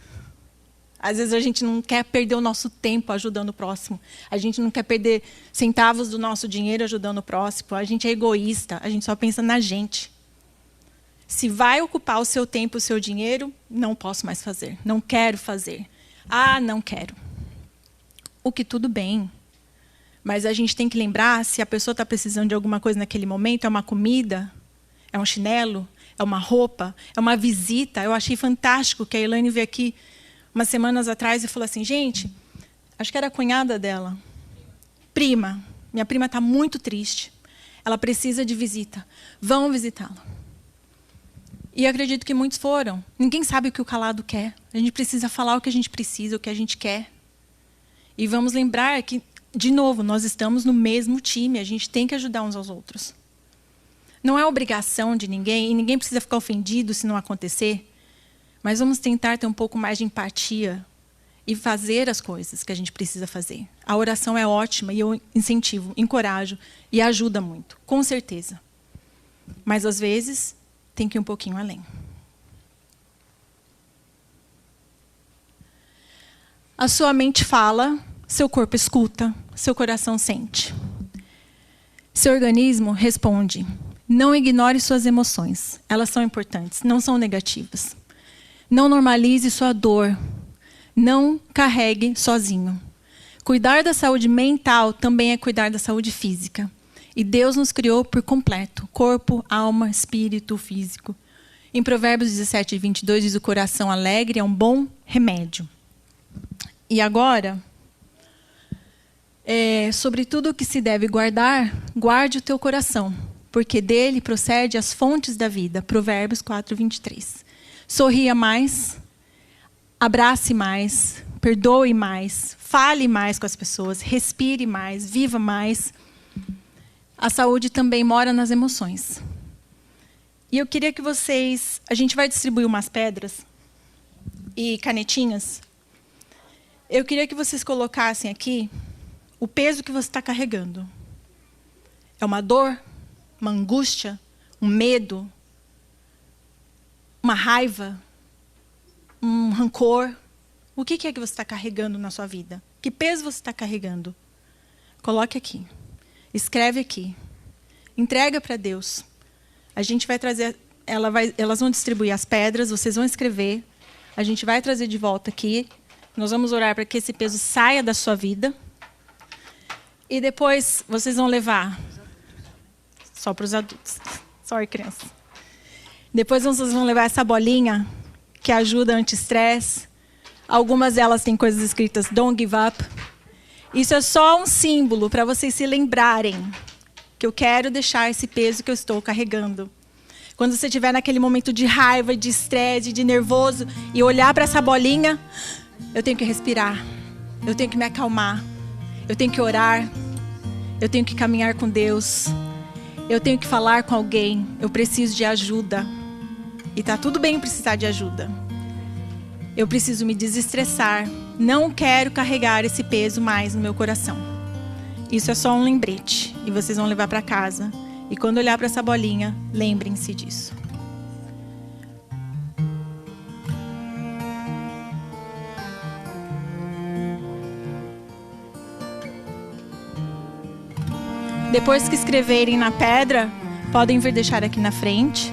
Às vezes a gente não quer perder o nosso tempo ajudando o próximo. A gente não quer perder centavos do nosso dinheiro ajudando o próximo. A gente é egoísta, a gente só pensa na gente. Se vai ocupar o seu tempo, o seu dinheiro, não posso mais fazer. Não quero fazer. Ah, não quero. O que tudo bem. Mas a gente tem que lembrar, se a pessoa está precisando de alguma coisa naquele momento, é uma comida, é um chinelo, é uma roupa, é uma visita. Eu achei fantástico que a Elaine veio aqui umas semanas atrás e falou assim, gente, acho que era a cunhada dela. Prima, minha prima está muito triste. Ela precisa de visita. Vão visitá-la. E eu acredito que muitos foram. Ninguém sabe o que o calado quer. A gente precisa falar o que a gente precisa, o que a gente quer. E vamos lembrar que, de novo, nós estamos no mesmo time. A gente tem que ajudar uns aos outros. Não é obrigação de ninguém, e ninguém precisa ficar ofendido se não acontecer. Mas vamos tentar ter um pouco mais de empatia e fazer as coisas que a gente precisa fazer. A oração é ótima e eu incentivo, encorajo e ajuda muito, com certeza. Mas, às vezes, tem que ir um pouquinho além. A sua mente fala, seu corpo escuta, seu coração sente. Seu organismo responde. Não ignore suas emoções. Elas são importantes, não são negativas. Não normalize sua dor. Não carregue sozinho. Cuidar da saúde mental também é cuidar da saúde física. E Deus nos criou por completo. Corpo, alma, espírito, físico. Em Provérbios 17, 22, diz o coração alegre é um bom remédio. E agora, sobre tudo o que se deve guardar, guarde o teu coração, porque dele procede as fontes da vida. Provérbios 4, 23. Sorria mais, abrace mais, perdoe mais, fale mais com as pessoas, respire mais, viva mais. A saúde também mora nas emoções. E eu queria que vocês... A gente vai distribuir umas pedras e canetinhas. Eu queria que vocês colocassem aqui o peso que você está carregando. É uma dor, uma angústia, um medo, uma raiva, um rancor. O que é que você está carregando na sua vida? Que peso você está carregando? Coloque aqui. Escreve aqui. Entrega para Deus. A gente vai trazer... Elas vão distribuir as pedras, vocês vão escrever. A gente vai trazer de volta aqui. Nós vamos orar para que esse peso saia da sua vida. E depois vocês vão levar... Só para os adultos. Sorry, criança. Depois vocês vão levar essa bolinha que ajuda anti-estresse. Algumas delas têm coisas escritas Don't give up. Isso é só um símbolo para vocês se lembrarem que eu quero deixar esse peso que eu estou carregando. Quando você estiver naquele momento de raiva, de estresse, de nervoso, e olhar para essa bolinha, eu tenho que respirar, eu tenho que me acalmar, eu tenho que orar, eu tenho que caminhar com Deus, eu tenho que falar com alguém, eu preciso de ajuda. E está tudo bem precisar de ajuda. Eu preciso me desestressar. Não quero carregar esse peso mais no meu coração. Isso é só um lembrete. E vocês vão levar para casa. E quando olhar para essa bolinha, lembrem-se disso. Depois que escreverem na pedra, podem vir deixar aqui na frente.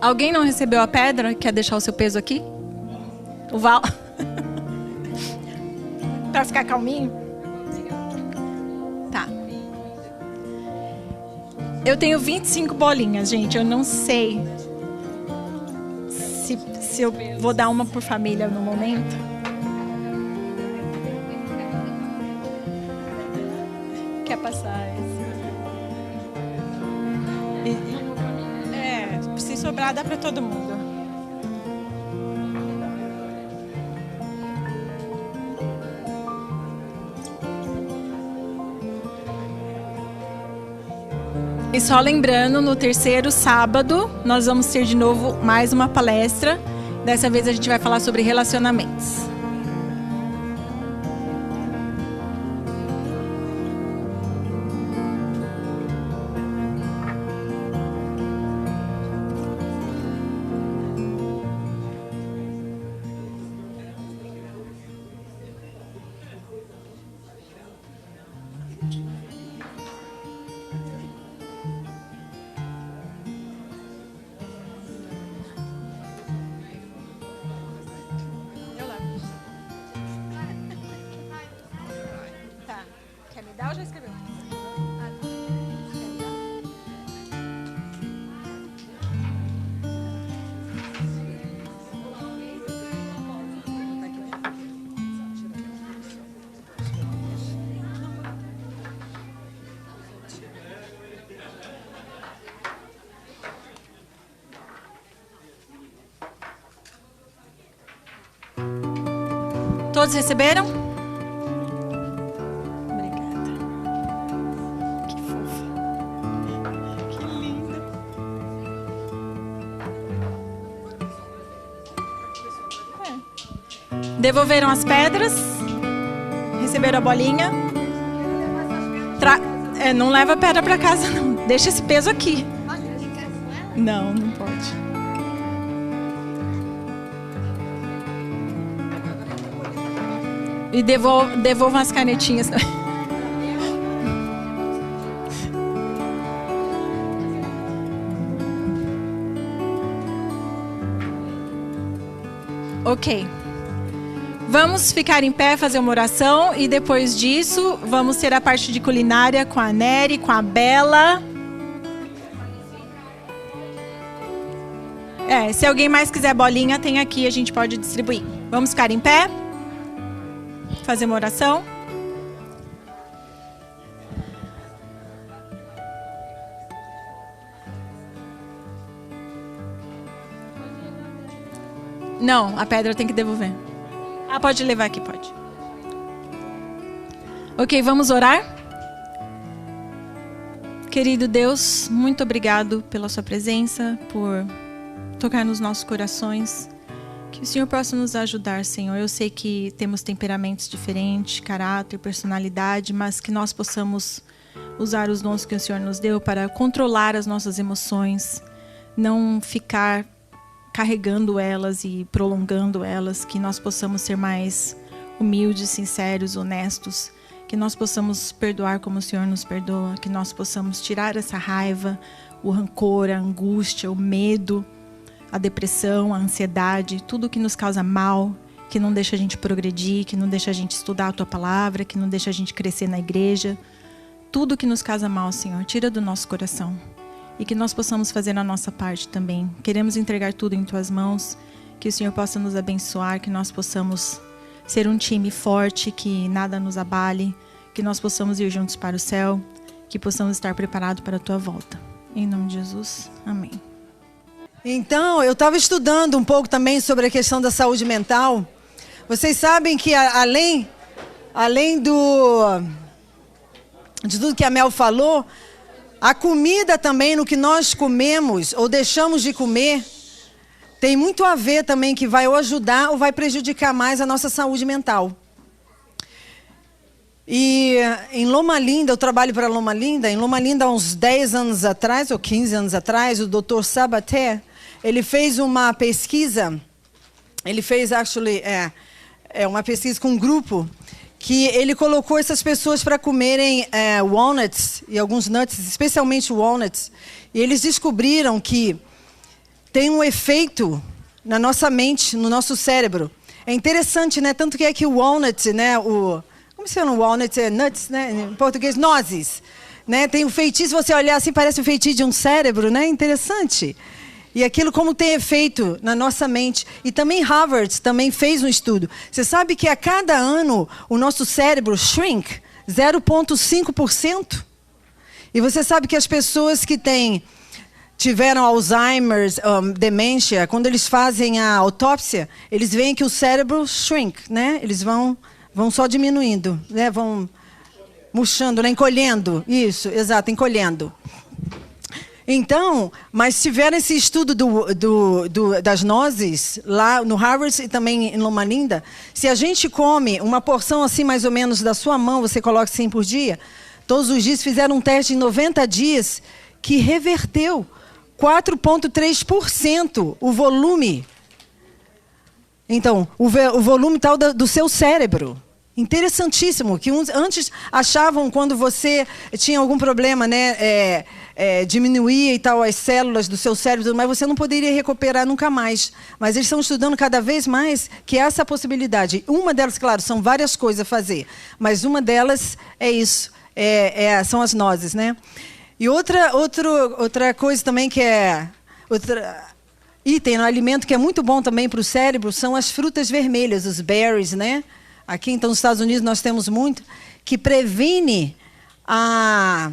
Alguém não recebeu a pedra? Quer deixar o seu peso aqui? O Val? Para ficar calminho? Tá. Eu tenho 25 bolinhas, gente. Eu não sei se eu vou dar uma por família no momento. Quer passar esse? Se sobrar, dá para todo mundo. E só lembrando, no terceiro sábado, nós vamos ter de novo mais uma palestra. Dessa vez a gente vai falar sobre relacionamentos. Ou já escreveu? Todos receberam? Devolveram as pedras, receberam a bolinha. Não leva a pedra para casa, não. Deixa esse peso aqui. Não, não pode. E devolvam as canetinhas. Ok. Vamos ficar em pé, fazer uma oração e depois disso vamos ter a parte de culinária com a Nery, com a Bela. Se alguém mais quiser bolinha, tem aqui, a gente pode distribuir. Vamos ficar em pé, fazer uma oração. Não, a pedra tem que devolver. Pode levar aqui, pode. Ok, vamos orar? Querido Deus, muito obrigado pela sua presença, por tocar nos nossos corações. Que o Senhor possa nos ajudar, Senhor. Eu sei que temos temperamentos diferentes, caráter, personalidade, mas que nós possamos usar os dons que o Senhor nos deu para controlar as nossas emoções, não ficar carregando elas e prolongando elas, que nós possamos ser mais humildes, sinceros, honestos, que nós possamos perdoar como o Senhor nos perdoa, que nós possamos tirar essa raiva, o rancor, a angústia, o medo, a depressão, a ansiedade, tudo que nos causa mal, que não deixa a gente progredir, que não deixa a gente estudar a Tua Palavra, que não deixa a gente crescer na igreja. Tudo que nos causa mal, Senhor, tira do nosso coração. E que nós possamos fazer a nossa parte também. Queremos entregar tudo em Tuas mãos, que o Senhor possa nos abençoar, que nós possamos ser um time forte, que nada nos abale, que nós possamos ir juntos para o céu, que possamos estar preparados para a Tua volta. Em nome de Jesus, amém. Então, eu estava estudando um pouco também sobre a questão da saúde mental. Vocês sabem que além de tudo que a Mel falou, a comida também, no que nós comemos ou deixamos de comer, tem muito a ver também, que vai ou ajudar ou vai prejudicar mais a nossa saúde mental. E em Loma Linda, eu trabalho para Loma Linda. Em Loma Linda, há uns 10 anos atrás, ou 15 anos atrás, o Dr. Sabaté, ele fez uma pesquisa. Ele fez, uma pesquisa com um grupo, que ele colocou essas pessoas para comerem walnuts e alguns nuts, especialmente walnuts. E eles descobriram que tem um efeito na nossa mente, no nosso cérebro. É interessante, né? Tanto que é que o walnut, né? Como se chama o walnut? É nuts, né? Em português, nozes. Né? Tem um feitiço, você olhar assim, parece um feitiço de um cérebro, né? Interessante. E aquilo como tem efeito na nossa mente. E também Harvard também fez um estudo. Você sabe que a cada ano o nosso cérebro shrink 0,5%? E você sabe que as pessoas que tiveram Alzheimer's, demência, quando eles fazem a autópsia, eles veem que o cérebro shrink, né? Eles vão só diminuindo, né? Vão murchando, né? Encolhendo. Isso, exato, encolhendo. Então, mas tiveram esse estudo das nozes lá no Harvard e também em Loma Linda. Se a gente come uma porção assim mais ou menos da sua mão, você coloca 100 por dia, todos os dias fizeram um teste em 90 dias que reverteu 4,3% o volume. Então, o volume tal do seu cérebro. Interessantíssimo, que uns antes achavam quando você tinha algum problema, né, diminuía e tal as células do seu cérebro, mas você não poderia recuperar nunca mais. Mas eles estão estudando cada vez mais que essa possibilidade. Uma delas, claro, são várias coisas a fazer, mas uma delas é isso, são as nozes, né? E outra coisa também que outra item no alimento que é muito bom também para o cérebro são as frutas vermelhas, os berries, né? Aqui, então, nos Estados Unidos, nós temos muito, que previne a...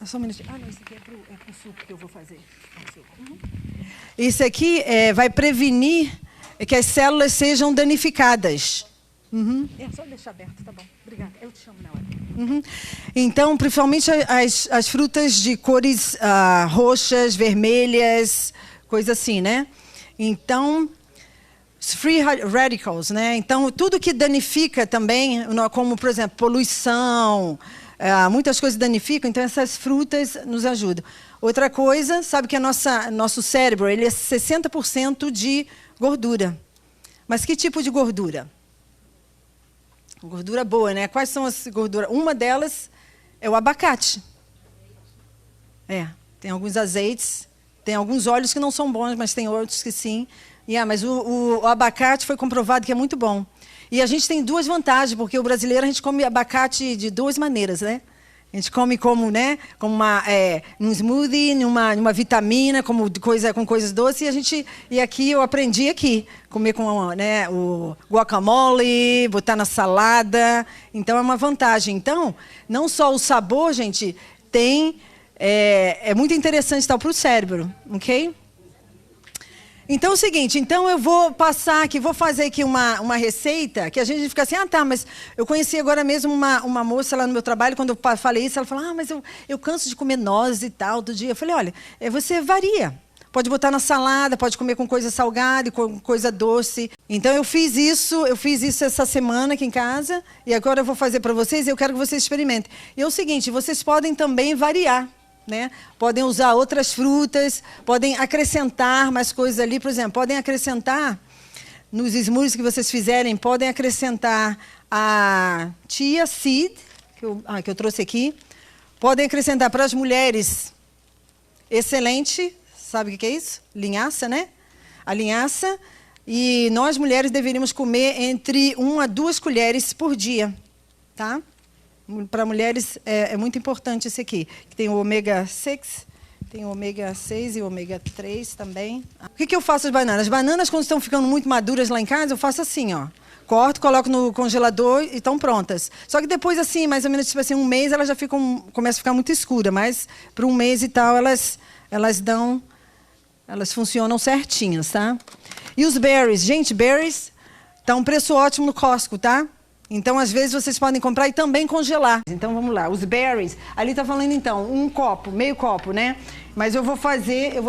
Só um minutinho. Não, isso aqui é para o suco que eu vou fazer. Isso aqui vai prevenir que as células sejam danificadas. É só deixar aberto, tá bom. Obrigada. Eu te chamo na hora. Então, principalmente as frutas de cores roxas, vermelhas, coisa assim, né? Então... Free radicals, né? Então, tudo que danifica também, como, por exemplo, poluição, muitas coisas danificam, então essas frutas nos ajudam. Outra coisa, sabe que nosso cérebro ele é 60% de gordura. Mas que tipo de gordura? Gordura boa, né? Quais são as gorduras? Uma delas é o abacate. Tem alguns azeites, tem alguns óleos que não são bons, mas tem outros que sim. Mas o abacate foi comprovado que é muito bom. E a gente tem duas vantagens, porque o brasileiro a gente come abacate de duas maneiras, né? A gente come como num smoothie, numa vitamina, com coisas doces. E aqui eu aprendi comer com, né, o guacamole, botar na salada. Então é uma vantagem. Então, não só o sabor, gente, é muito interessante para o cérebro, ok? Então é o seguinte, eu vou passar aqui, vou fazer aqui uma receita, que a gente fica assim, mas eu conheci agora mesmo uma moça lá no meu trabalho, quando eu falei isso, ela falou, mas eu canso de comer nozes e tal, do dia. Eu falei, olha, você varia. Pode botar na salada, pode comer com coisa salgada, com coisa doce. Então eu fiz isso essa semana aqui em casa, e agora eu vou fazer para vocês, e eu quero que vocês experimentem. E é o seguinte, vocês podem também variar. Né? Podem usar outras frutas, podem acrescentar mais coisas ali, por exemplo, podem acrescentar nos smoothies que vocês fizerem, podem acrescentar a chia seed, que eu trouxe aqui, podem acrescentar para as mulheres, excelente, sabe o que é isso? Linhaça, né? A linhaça, e nós mulheres deveríamos comer entre 1 a 2 colheres por dia, tá? Para mulheres é muito importante esse aqui, que tem o ômega 6, tem o ômega 6 e o ômega 3 também. O que eu faço as bananas? As bananas, quando estão ficando muito maduras lá em casa, eu faço assim, corto, coloco no congelador e estão prontas. Só que depois, assim, mais ou menos tipo assim, um mês, elas já começam a ficar muito escuras, mas para um mês e tal, elas funcionam certinhas, tá? E os berries? Gente, berries tá um preço ótimo no Costco, tá? Então, às vezes, vocês podem comprar e também congelar. Então, vamos lá. Os berries. Ali está falando, então, meio copo, né? Mas eu vou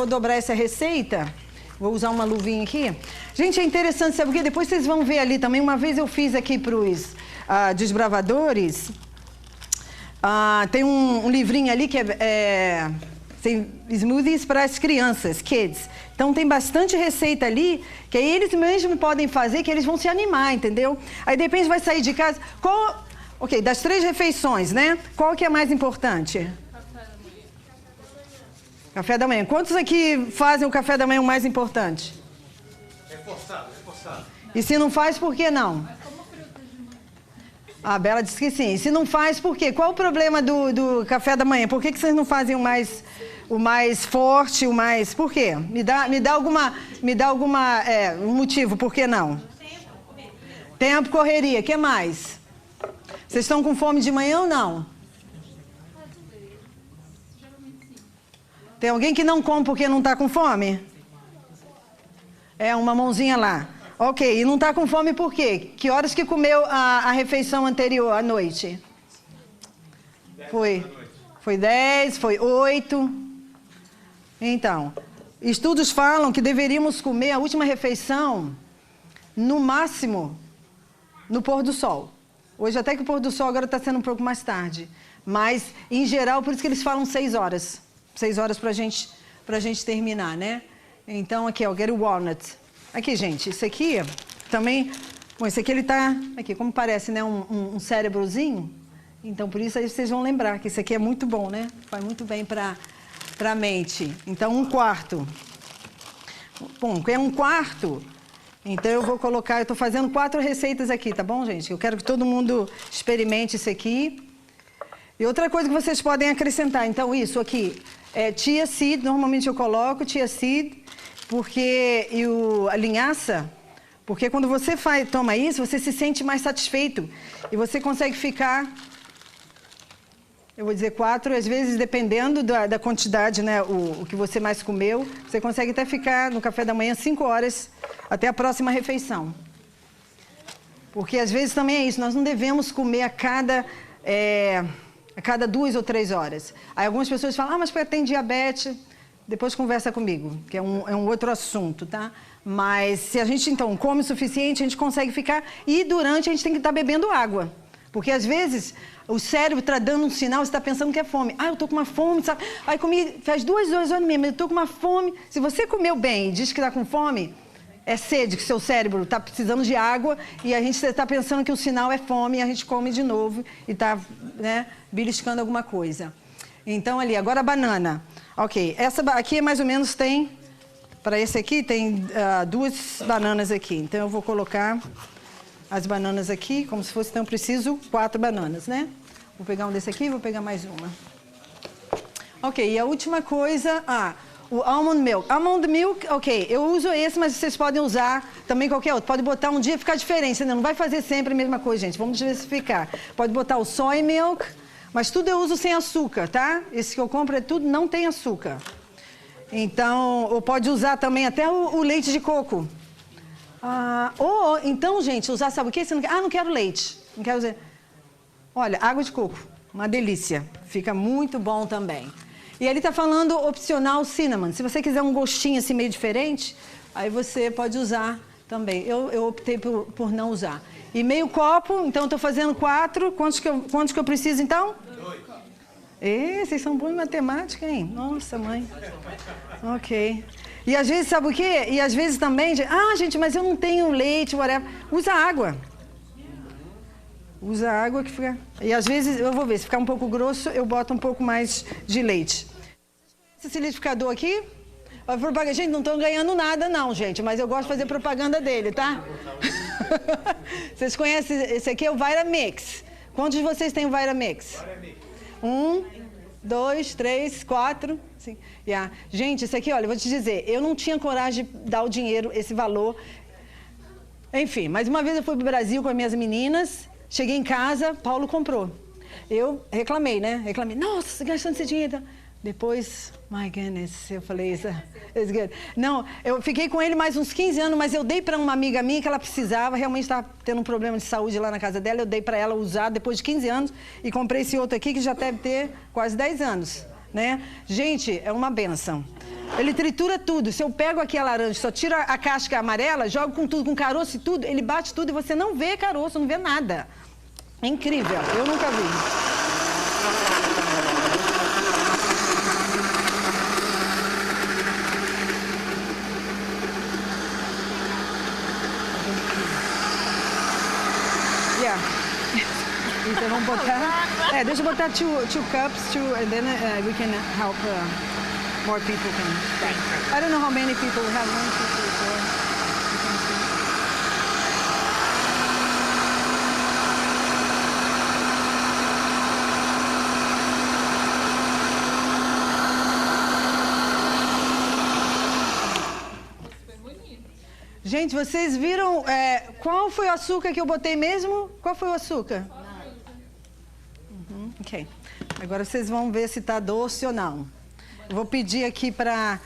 dobrar essa receita. Vou usar uma luvinha aqui. Gente, é interessante, sabe por quê? Depois vocês vão ver ali também. Uma vez eu fiz aqui para os desbravadores. Tem um livrinho ali que tem smoothies para as crianças, kids. Então, tem bastante receita ali, que aí eles mesmos podem fazer, que eles vão se animar, entendeu? Aí, de repente, vai sair de casa... das 3 refeições, né? Qual que é mais importante? Café da manhã. Quantos aqui fazem o café da manhã o mais importante? É forçado. E se não faz, por que não? A Bela disse que sim. E se não faz, por quê? Qual o problema do café da manhã? Por que vocês não fazem o mais forte, o mais... Por quê? Me dá alguma um motivo, por que não? Tempo, correria. O que mais? Vocês estão com fome de manhã ou não? Tem alguém que não come porque não está com fome? É, uma mãozinha lá. Ok, e não está com fome por quê? Que horas que comeu a refeição anterior, à noite? Foi 10, foi 8. Então, estudos falam que deveríamos comer a última refeição, no máximo, no pôr do sol. Hoje até que o pôr do sol agora está sendo um pouco mais tarde. Mas, em geral, por isso que eles falam 6 horas. 6 horas pra gente terminar, né? Então, aqui, ó, get a walnut. Aqui, gente, isso aqui também... Bom, esse aqui ele tá... Aqui, como parece, né? Um cérebrozinho. Então, por isso aí vocês vão lembrar que isso aqui é muito bom, né? Faz muito bem pra mente. Então, 1/4. Bom, é 1/4... Então, eu vou colocar... Eu estou fazendo 4 receitas aqui, tá bom, gente? Eu quero que todo mundo experimente isso aqui. E outra coisa que vocês podem acrescentar, então, isso aqui... chia seed, normalmente eu coloco chia seed, porque a linhaça, porque quando você toma isso, você se sente mais satisfeito e você consegue ficar, eu vou dizer 4, às vezes dependendo da quantidade, né, o que você mais comeu, você consegue até ficar no café da manhã 5 horas até a próxima refeição. Porque às vezes também é isso, nós não devemos comer a cada 2 ou 3 horas. Aí algumas pessoas falam, mas tem diabetes, depois conversa comigo, que é um outro assunto, tá? Mas se a gente, então, come o suficiente, a gente consegue ficar... E durante a gente tem que estar bebendo água. Porque, às vezes, o cérebro está dando um sinal, você está pensando que é fome. Ah, eu estou com uma fome, sabe? Aí comi, faz 2 horas mesmo, mas eu estou com uma fome. Se você comeu bem e diz que está com fome... É sede, que seu cérebro está precisando de água e a gente está pensando que o sinal é fome e a gente come de novo e está, né, beliscando alguma coisa. Então, ali, agora a banana. Ok, essa aqui mais ou menos tem, para esse aqui, tem 2 bananas aqui. Então, eu vou colocar as bananas aqui, como se fosse, então, eu preciso 4 bananas, né? Vou pegar um desse aqui e vou pegar mais uma. Ok, e a última coisa... O almond milk. Almond milk, ok, eu uso esse, mas vocês podem usar também qualquer outro. Pode botar um dia e ficar diferente, não vai fazer sempre a mesma coisa, gente. Vamos diversificar. Pode botar o soy milk, mas tudo eu uso sem açúcar, tá? Esse que eu compro tudo não tem açúcar. Então, ou pode usar também até o leite de coco. Ou então, gente, usar, sabe o quê? Você não quer? Não quero leite. Não quero usar. Olha, água de coco, uma delícia. Fica muito bom também. E ele está falando opcional cinnamon. Se você quiser um gostinho assim meio diferente, aí você pode usar também. Eu optei por não usar. E meio copo, então estou fazendo 4. Quantos que eu preciso então? 2. Vocês são bons em matemática, hein? Nossa, mãe. Ok. E às vezes, sabe o quê? E às vezes também, gente, mas eu não tenho leite, whatever. Usa água. Usa água que fica... E às vezes, eu vou ver, se ficar um pouco grosso, eu boto um pouco mais de leite. Esse liquidificador aqui, gente, não estão ganhando nada não, gente, mas eu gosto de fazer propaganda dele, tá? Vocês conhecem, esse aqui é o Vitamix. Quantos de vocês têm o Vitamix? 1, 2, 3, 4, 5. Gente, isso aqui, olha, eu vou te dizer, eu não tinha coragem de dar o dinheiro, esse valor. Enfim, mas uma vez eu fui para o Brasil com as minhas meninas... Cheguei em casa, Paulo comprou. Eu reclamei, né? Nossa, gastando esse dinheiro. Depois, my goodness, eu falei, it's good. Não, eu fiquei com ele mais uns 15 anos, mas eu dei para uma amiga minha que ela precisava, realmente estava tendo um problema de saúde lá na casa dela, eu dei para ela usar depois de 15 anos e comprei esse outro aqui que já deve ter quase 10 anos, né? Gente, é uma benção. Ele tritura tudo. Se eu pego aqui a laranja, só tiro a casca amarela, jogo com tudo, com caroço e tudo, ele bate tudo e você não vê caroço, não vê nada. É incrível, eu nunca vi. Então vamos botar... deixa eu botar two cups, and then we can help... more people can. I don't know how many people we have. 1, 2, 3, 4. Gente, vocês viram qual foi o açúcar que eu botei mesmo? Qual foi o açúcar? Ok. Agora vocês vão ver se está doce ou não. Eu vou pedir aqui para...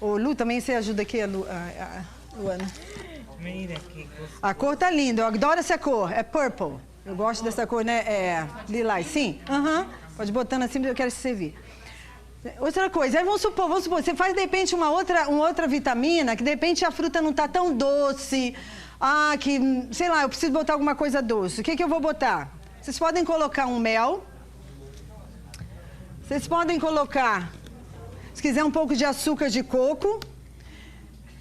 O Lu, também você ajuda aqui, Luana. Mira que gostoso. A cor tá linda, eu adoro essa cor. É purple. Eu gosto dessa cor, né? É lilás. Sim? Pode botando assim, eu quero servir. Outra coisa, aí vamos supor, você faz de repente uma outra vitamina, que de repente a fruta não está tão doce, que, sei lá, eu preciso botar alguma coisa doce. O que eu vou botar? Vocês podem colocar um mel, vocês podem colocar, se quiser, um pouco de açúcar de coco,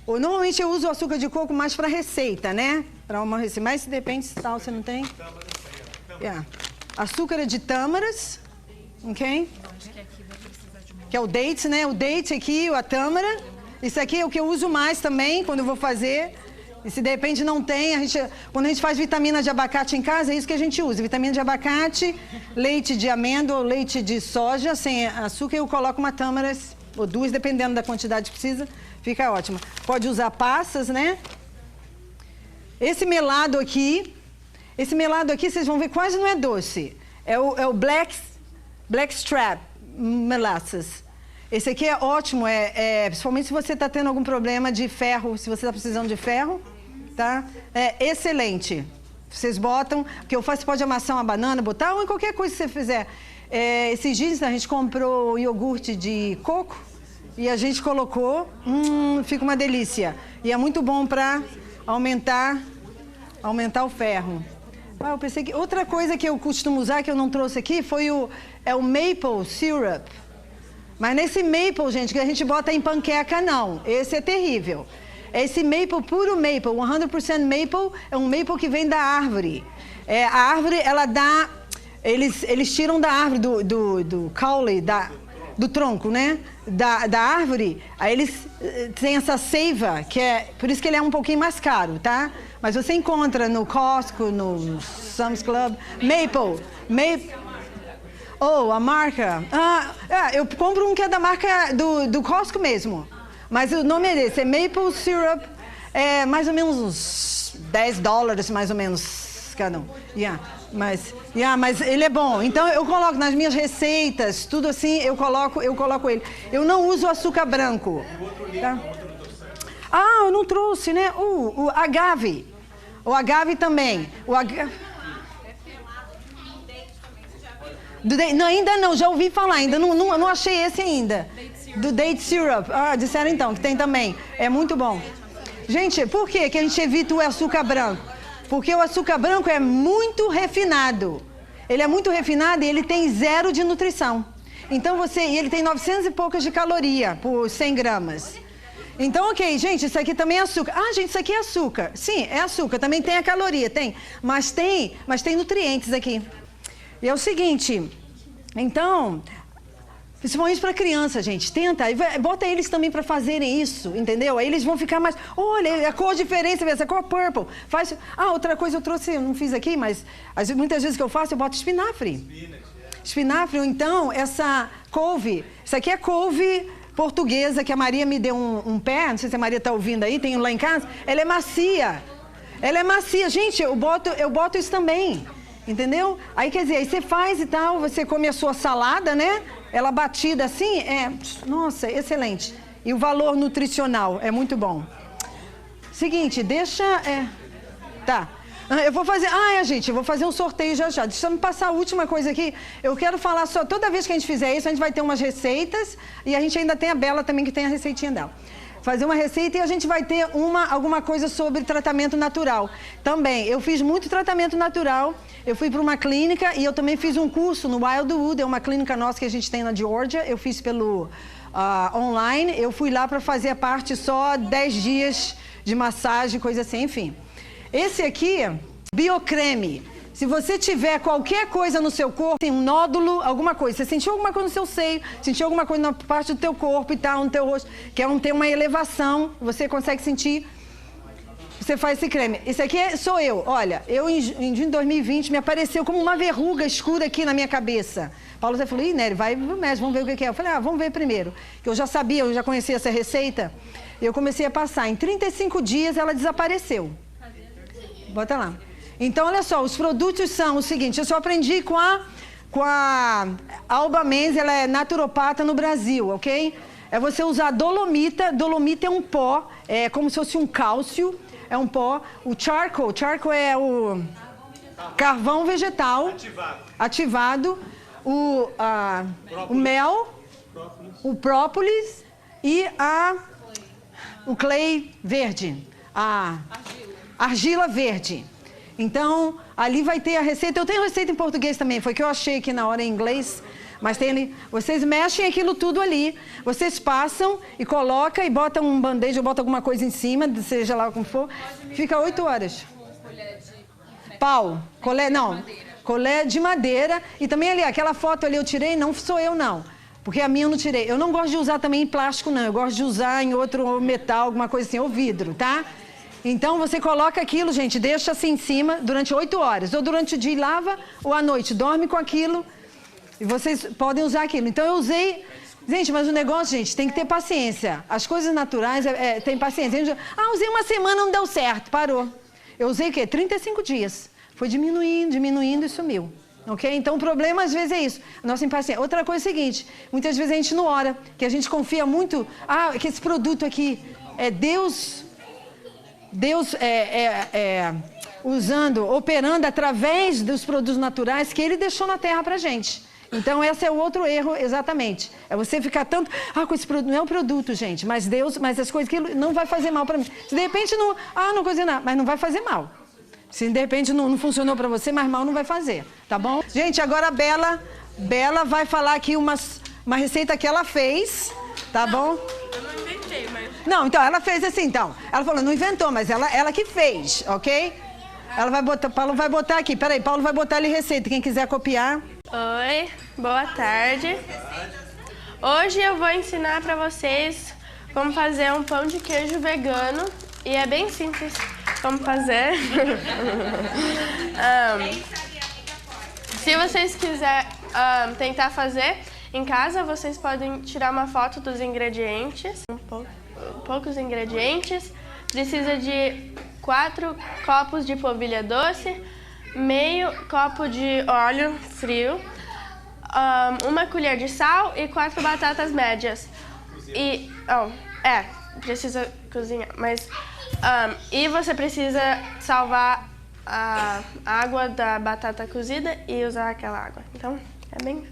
ou normalmente eu uso o açúcar de coco mais para receita, né? Para uma receita, mas se de repente tal, você não tem? Açúcar de tâmaras, ok? Que é o date, né? O date aqui, a tâmara. Isso aqui é o que eu uso mais também quando eu vou fazer. E se de repente não tem, quando a gente faz vitamina de abacate em casa, é isso que a gente usa. Vitamina de abacate, leite de amêndoa ou leite de soja, sem açúcar, eu coloco uma tâmara, ou 2, dependendo da quantidade que precisa, fica ótimo. Pode usar passas, né? Esse melado aqui, vocês vão ver, quase não é doce. É o Blackstrap Molasses. Esse aqui é ótimo, principalmente se você está tendo algum problema de ferro, se você está precisando de ferro, tá? É excelente. Vocês botam, porque eu faço, você pode amassar uma banana, botar, ou em qualquer coisa que você fizer. Esses dias a gente comprou iogurte de coco e a gente colocou, fica uma delícia. E é muito bom para aumentar o ferro. Eu pensei que outra coisa que eu costumo usar, que eu não trouxe aqui, foi o maple syrup. Mas nesse maple, gente, que a gente bota em panqueca, não. Esse é terrível. Esse maple, puro maple, 100% maple, é um maple que vem da árvore. A árvore, ela dá... Eles tiram da árvore, do caule, do tronco, né? Da árvore, aí eles têm essa seiva, que é... Por isso que ele é um pouquinho mais caro, tá? Mas você encontra no Costco, no Sam's Club, maple. A marca. Eu compro um que é da marca do Costco mesmo. Mas o nome é desse, é Maple Syrup. É mais ou menos uns $10, mais ou menos, cada um. Mas ele é bom. Então eu coloco nas minhas receitas, tudo assim, eu coloco ele. Eu não uso açúcar branco. Tá? Eu não trouxe, né? O agave. O agave também. Não, ainda não, já ouvi falar, ainda não achei esse ainda. Do date syrup. Disseram então que tem também. É muito bom. Gente, por que a gente evita o açúcar branco? Porque o açúcar branco é muito refinado. Ele é muito refinado e ele tem 0 de nutrição. Então ele tem 900 e poucas de caloria por 100 gramas. Então, ok, gente, isso aqui também é açúcar. Gente, isso aqui é açúcar. Sim, é açúcar, também tem a caloria, tem. Mas tem nutrientes aqui. E é o seguinte, então, principalmente para criança, gente, tenta, bota eles também para fazerem isso, entendeu? Aí eles vão ficar mais, olha, a cor diferente, essa cor purple. Faz, outra coisa eu trouxe, eu não fiz aqui, mas muitas vezes que eu faço, eu boto espinafre. Espinafre, ou então, essa couve, isso aqui é couve portuguesa, que a Maria me deu um pé, não sei se a Maria está ouvindo aí, tem lá em casa, ela é macia. Gente, eu boto isso também. Entendeu? Aí, quer dizer, aí você faz e tal, você come a sua salada, né? Ela batida assim, nossa, excelente. E o valor nutricional é muito bom. Seguinte, tá. Eu vou fazer, gente, eu vou fazer um sorteio já. Deixa eu me passar a última coisa aqui. Eu quero falar só, toda vez que a gente fizer isso, a gente vai ter umas receitas e a gente ainda tem a Bela também, que tem a receitinha dela. Fazer uma receita e a gente vai ter alguma coisa sobre tratamento natural. Também, eu fiz muito tratamento natural. Eu fui para uma clínica e eu também fiz um curso no Wildwood, é uma clínica nossa que a gente tem na Georgia. Eu fiz pelo online. Eu fui lá para fazer a parte só 10 dias de massagem, coisa assim, enfim. Esse aqui, Biocreme. Se você tiver qualquer coisa no seu corpo, tem um nódulo, alguma coisa, você sentiu alguma coisa no seu seio, sentiu alguma coisa na parte do teu corpo e tal, no teu rosto, quer ter uma elevação, você consegue sentir, você faz esse creme. Esse aqui sou eu, olha, eu em junho de 2020 me apareceu como uma verruga escura aqui na minha cabeça. Paulo já falou, Nery, vai pro médico, vamos ver o que é. Eu falei, vamos ver primeiro. Que eu já sabia, eu já conhecia essa receita. Eu comecei a passar. Em 35 dias ela desapareceu. Bota lá. Então, olha só, os produtos são o seguinte, eu só aprendi com a Alba Mendes, ela é naturopata no Brasil, ok? É você usar dolomita, dolomita é um pó, é como se fosse um cálcio, é um pó. O charcoal é o carvão vegetal ativado, o mel, o própolis e o clay verde, a argila verde. Então, ali vai ter a receita. Eu tenho receita em português também, foi que eu achei aqui na hora em inglês. Mas tem ali, vocês mexem aquilo tudo ali, vocês passam e colocam e botam um band-aid ou botam alguma coisa em cima, seja lá como for, fica 8 horas. Pau, colher de madeira. E também ali, aquela foto ali eu tirei, não sou eu não, porque a minha eu não tirei. Eu não gosto de usar também em plástico não, eu gosto de usar em outro metal, alguma coisa assim, ou vidro, tá? Então, você coloca aquilo, gente, deixa assim em cima durante 8 horas. Ou durante o dia lava, ou à noite. Dorme com aquilo e vocês podem usar aquilo. Então, eu usei... Gente, mas o negócio, gente, tem que ter paciência. As coisas naturais, tem paciência. Usei uma semana, não deu certo, parou. Eu usei o quê? 35 dias. Foi diminuindo e sumiu. Ok? Então, o problema, às vezes, é isso. Nossa impaciência. Outra coisa é o seguinte, muitas vezes a gente não ora, que a gente confia muito, que esse produto aqui é Deus operando através dos produtos naturais que Ele deixou na terra pra gente. Então, esse é o outro erro, exatamente. É você ficar tanto, com esse produto, não é um produto, gente, mas as coisas que não vai fazer mal pra mim. Se de repente não cozinha nada, mas não vai fazer mal. Se de repente não funcionou pra você, mas mal não vai fazer, tá bom? Gente, agora a Bela vai falar aqui uma receita que ela fez, tá bom? Eu não inventei, mas... Não, então, ela fez assim, então. Ela falou, não inventou, mas ela que fez, ok? Ela vai botar, Paulo vai botar aqui, peraí, Paulo vai botar ali receita, quem quiser copiar. Oi, boa tarde. Hoje eu vou ensinar pra vocês como fazer um pão de queijo vegano. E é bem simples como fazer. Se vocês quiserem tentar fazer em casa, vocês podem tirar uma foto dos ingredientes. Poucos ingredientes. Precisa de 4 copos de polvilha doce, meio copo de óleo frio, 1 colher de sal e 4 batatas médias. Precisa cozinhar, mas... e você precisa salvar a água da batata cozida e usar aquela água. Então, é bem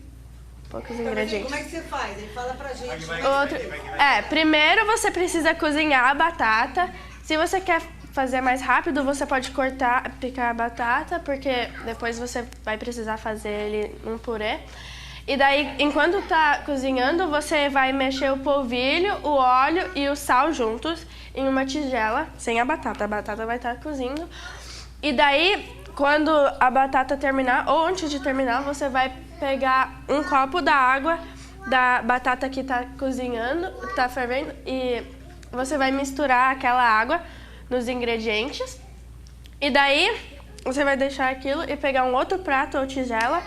poucos ingredientes. Como é que você faz? Ele fala pra gente. Primeiro você precisa cozinhar a batata. Se você quer fazer mais rápido, você pode picar a batata, porque depois você vai precisar fazer ele num purê. E daí, enquanto tá cozinhando, você vai mexer o polvilho, o óleo e o sal juntos em uma tigela, sem a batata. A batata vai estar cozindo. E daí, quando a batata terminar, ou antes de terminar, você vai pegar 1 copo da água da batata que tá cozinhando, tá fervendo, e você vai misturar aquela água nos ingredientes. E daí, você vai deixar aquilo e pegar um outro prato ou tigela.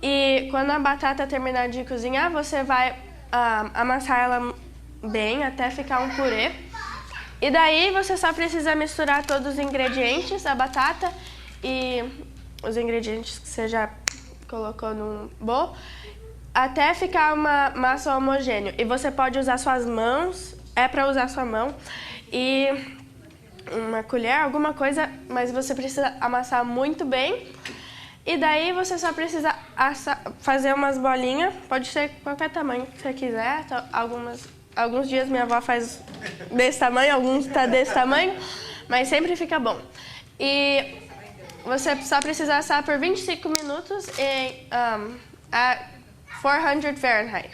E quando a batata terminar de cozinhar, você vai amassar ela bem até ficar um purê. E daí você só precisa misturar todos os ingredientes, a batata e os ingredientes que você já colocou num bowl, até ficar uma massa homogênea. E você pode usar suas mãos, para usar sua mão, e uma colher, alguma coisa, mas você precisa amassar muito bem. E daí você só precisa fazer umas bolinhas, pode ser qualquer tamanho que você quiser. Então, alguns dias minha avó faz desse tamanho, alguns tá desse tamanho, mas sempre fica bom. E você só precisa assar por 25 minutos a 400 Fahrenheit.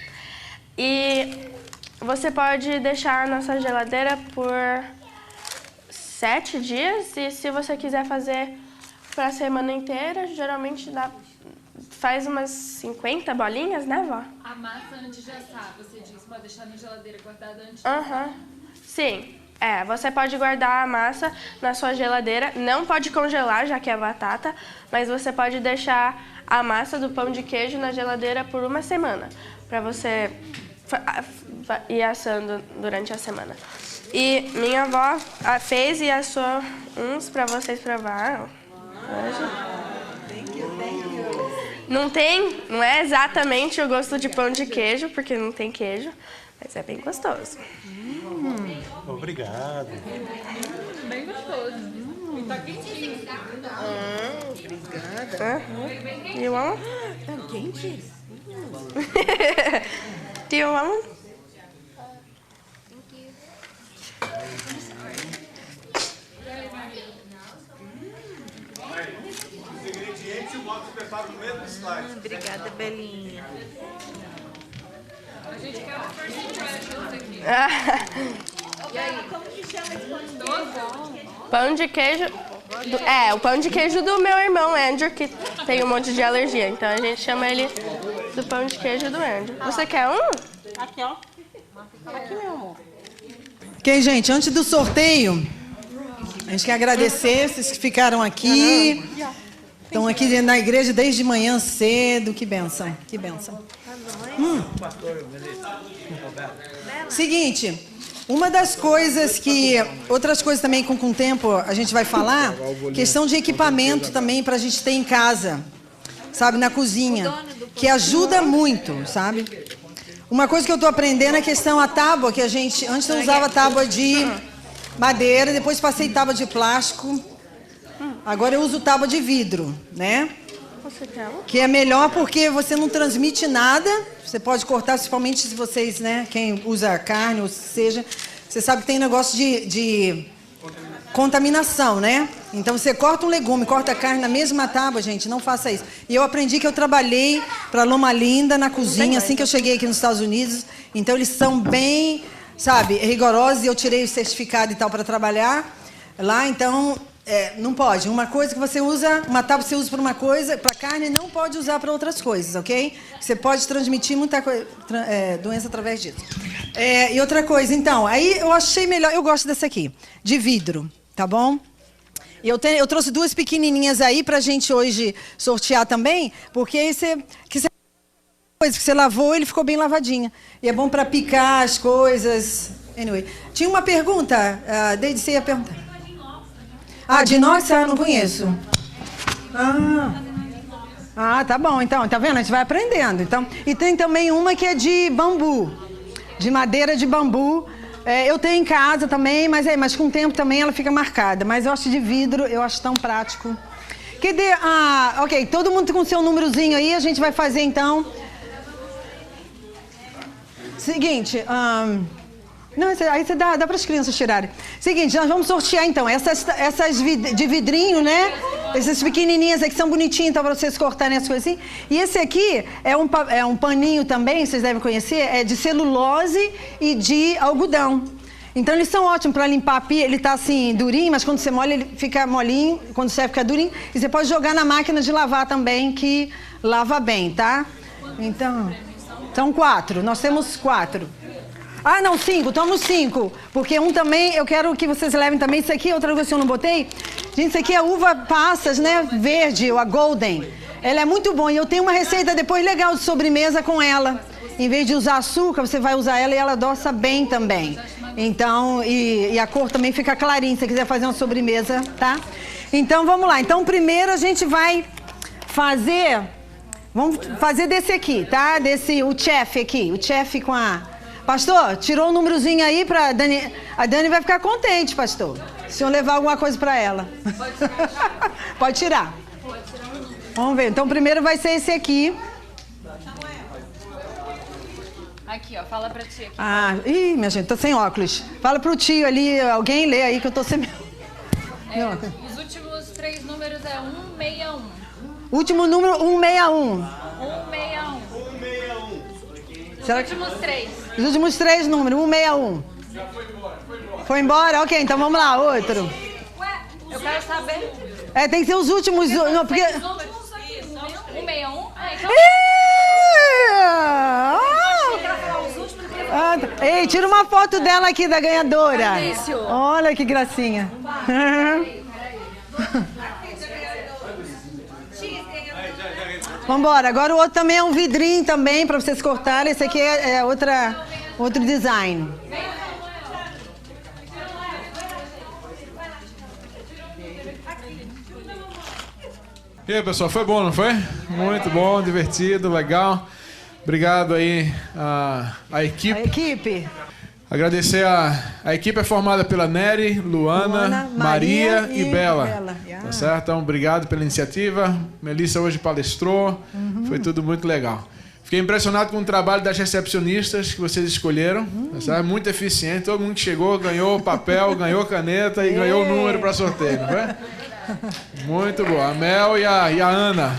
E você pode deixar na sua geladeira por 7 dias, e se você quiser fazer para a semana inteira, geralmente faz umas 50 bolinhas, né, vó? A massa antes de assar, você disse, pode deixar na geladeira guardada antes de assar? Sim. Você pode guardar a massa na sua geladeira, não pode congelar, já que é batata, mas você pode deixar a massa do pão de queijo na geladeira por uma semana, para você ir assando durante a semana. E minha avó fez e assou uns para vocês provar. Não é exatamente o gosto de pão de queijo, porque não tem queijo, mas é bem gostoso. Obrigado. Bem gostoso. E tá quentinho. Obrigada. You want? Tá quente? Do you want? Os ingredientes e o modo de preparo no mesmo slide. Obrigada, Belinha. A gente quer uma first impressions aqui. E aí, como que chama esse pão de queijo? Pão de queijo... o pão de queijo do meu irmão Andrew, que tem um monte de alergia. Então a gente chama ele do pão de queijo do Andrew. Você quer um? Aqui, ó. Aqui, meu amor. Ok, gente, antes do sorteio, a gente quer agradecer vocês que ficaram aqui. Estão aqui na igreja desde manhã cedo. Que bênção, que bênção. Seguinte, uma das coisas que... Outras coisas também com o tempo a gente vai falar, questão de equipamento também para a gente ter em casa, sabe, na cozinha, que ajuda muito, sabe? Uma coisa que eu estou aprendendo é a questão a tábua, que a gente... Antes eu usava tábua de madeira, depois passei tábua de plástico. Agora eu uso tábua de vidro, né? Que é melhor porque você não transmite nada. Você pode cortar, principalmente se vocês, né? Quem usa carne, ou seja, você sabe que tem negócio de contaminação, né? Então você corta um legume, corta a carne na mesma tábua, gente, não faça isso. E eu aprendi que eu trabalhei para Loma Linda na cozinha assim que eu cheguei aqui nos Estados Unidos. Então eles são bem, sabe, rigorosos e eu tirei o certificado e tal para trabalhar lá, então... não pode. Uma coisa que você usa, uma tábua que você usa para uma coisa, para carne, não pode usar para outras coisas, ok? Você pode transmitir muita doença através disso. E outra coisa, então, aí eu achei melhor, eu gosto dessa aqui, de vidro, tá bom? E eu trouxe duas pequenininhas aí para a gente hoje sortear também, porque aí coisa que você lavou, ele ficou bem lavadinha. E é bom para picar as coisas. Anyway, tinha uma pergunta, Deide, você ia perguntar. De inox? Eu não conheço. Tá bom. Então, tá vendo? A gente vai aprendendo. Então, e tem também uma que é de bambu. De madeira de bambu. Eu tenho em casa também, mas com o tempo também ela fica marcada. Mas eu acho de vidro, eu acho tão prático. Ok, todo mundo com seu númerozinho aí, a gente vai fazer então. Seguinte, não, aí você dá para as crianças tirarem. Seguinte, nós vamos sortear então essas de vidrinho, né? Essas pequenininhas aqui são bonitinhas, então para vocês cortarem as coisas assim. E esse aqui é um paninho também, vocês devem conhecer, é de celulose e de algodão. Então eles são ótimos para limpar a pia, ele tá assim durinho, mas quando você molha ele fica molinho, quando você fica durinho. E você pode jogar na máquina de lavar também, que lava bem, tá? Então, são 4, nós temos 4. Não, 5, tomo 5. Porque um também, eu quero que vocês levem também. Isso aqui, outra coisa que eu não botei. Gente, isso aqui é uva passas, né? Verde, ou a Golden. Ela é muito boa. E eu tenho uma receita depois legal de sobremesa com ela. Em vez de usar açúcar, você vai usar ela e ela adoça bem também. Então, e a cor também fica clarinha, se você quiser fazer uma sobremesa, tá? Então, vamos lá. Então, primeiro a gente vai fazer... Vamos fazer desse aqui, tá? O chef aqui. O chef com a... Pastor, tirou um númerozinho aí para Dani. A Dani vai ficar contente, pastor. Se o senhor levar alguma coisa para ela. Pode tirar. Pode tirar. Vamos ver. Então, primeiro vai ser esse aqui. Aqui, ó. Fala pra tia aqui. Minha gente, tô sem óculos. Fala pro tio ali, alguém lê aí que eu tô sem... Os últimos 3 números é 161. Último número, 161. 161. Os últimos 3. Os últimos 3 números, 161. Já foi embora. Foi embora? Ok, então vamos lá, outro. Ué, eu quero saber. Tem que ser os últimos. Não, porque... 161. Ei, tira uma foto dela aqui, da ganhadora. Olha que gracinha. Vambora. Agora o outro também é um vidrinho também, para vocês cortarem. Esse aqui é outro design. E aí, pessoal, foi bom, não foi? Muito bom, divertido, legal. Obrigado aí a equipe. A equipe. Agradecer a equipe é formada pela Nery, Luana, Maria e Bela. Tá certo? Então, obrigado pela iniciativa. Melissa hoje palestrou. Foi tudo muito legal. Fiquei impressionado com o trabalho das recepcionistas que vocês escolheram. Tá certo? Muito eficiente. Todo mundo que chegou ganhou papel, ganhou caneta e ganhou o número para sorteio, não foi? Muito bom. A Mel e a Ana.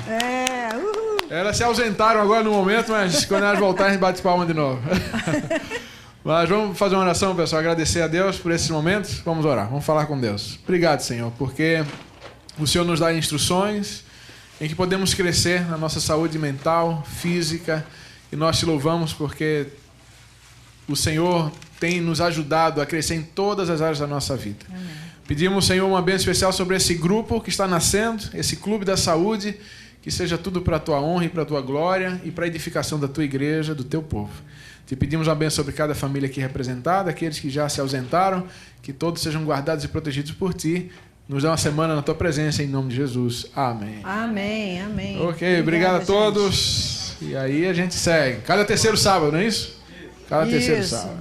Elas se ausentaram agora no momento, mas quando elas voltarem, a gente bate palma de novo. Mas vamos fazer uma oração, pessoal. Agradecer a Deus por esses momentos. Vamos orar, vamos falar com Deus. Obrigado, Senhor, porque o Senhor nos dá instruções em que podemos crescer na nossa saúde mental, física, e nós te louvamos porque o Senhor tem nos ajudado a crescer em todas as áreas da nossa vida. Amém. Pedimos, Senhor, uma bênção especial sobre esse grupo que está nascendo, esse clube da saúde, que seja tudo para a tua honra e para a tua glória e para a edificação da tua igreja, do teu povo. Te pedimos uma bênção sobre cada família aqui representada, aqueles que já se ausentaram, que todos sejam guardados e protegidos por ti. Nos dá uma semana na tua presença, em nome de Jesus. Amém. Amém, amém. Ok, obrigado a todos. E aí a gente segue. Cada terceiro sábado, não é isso? Cada terceiro sábado.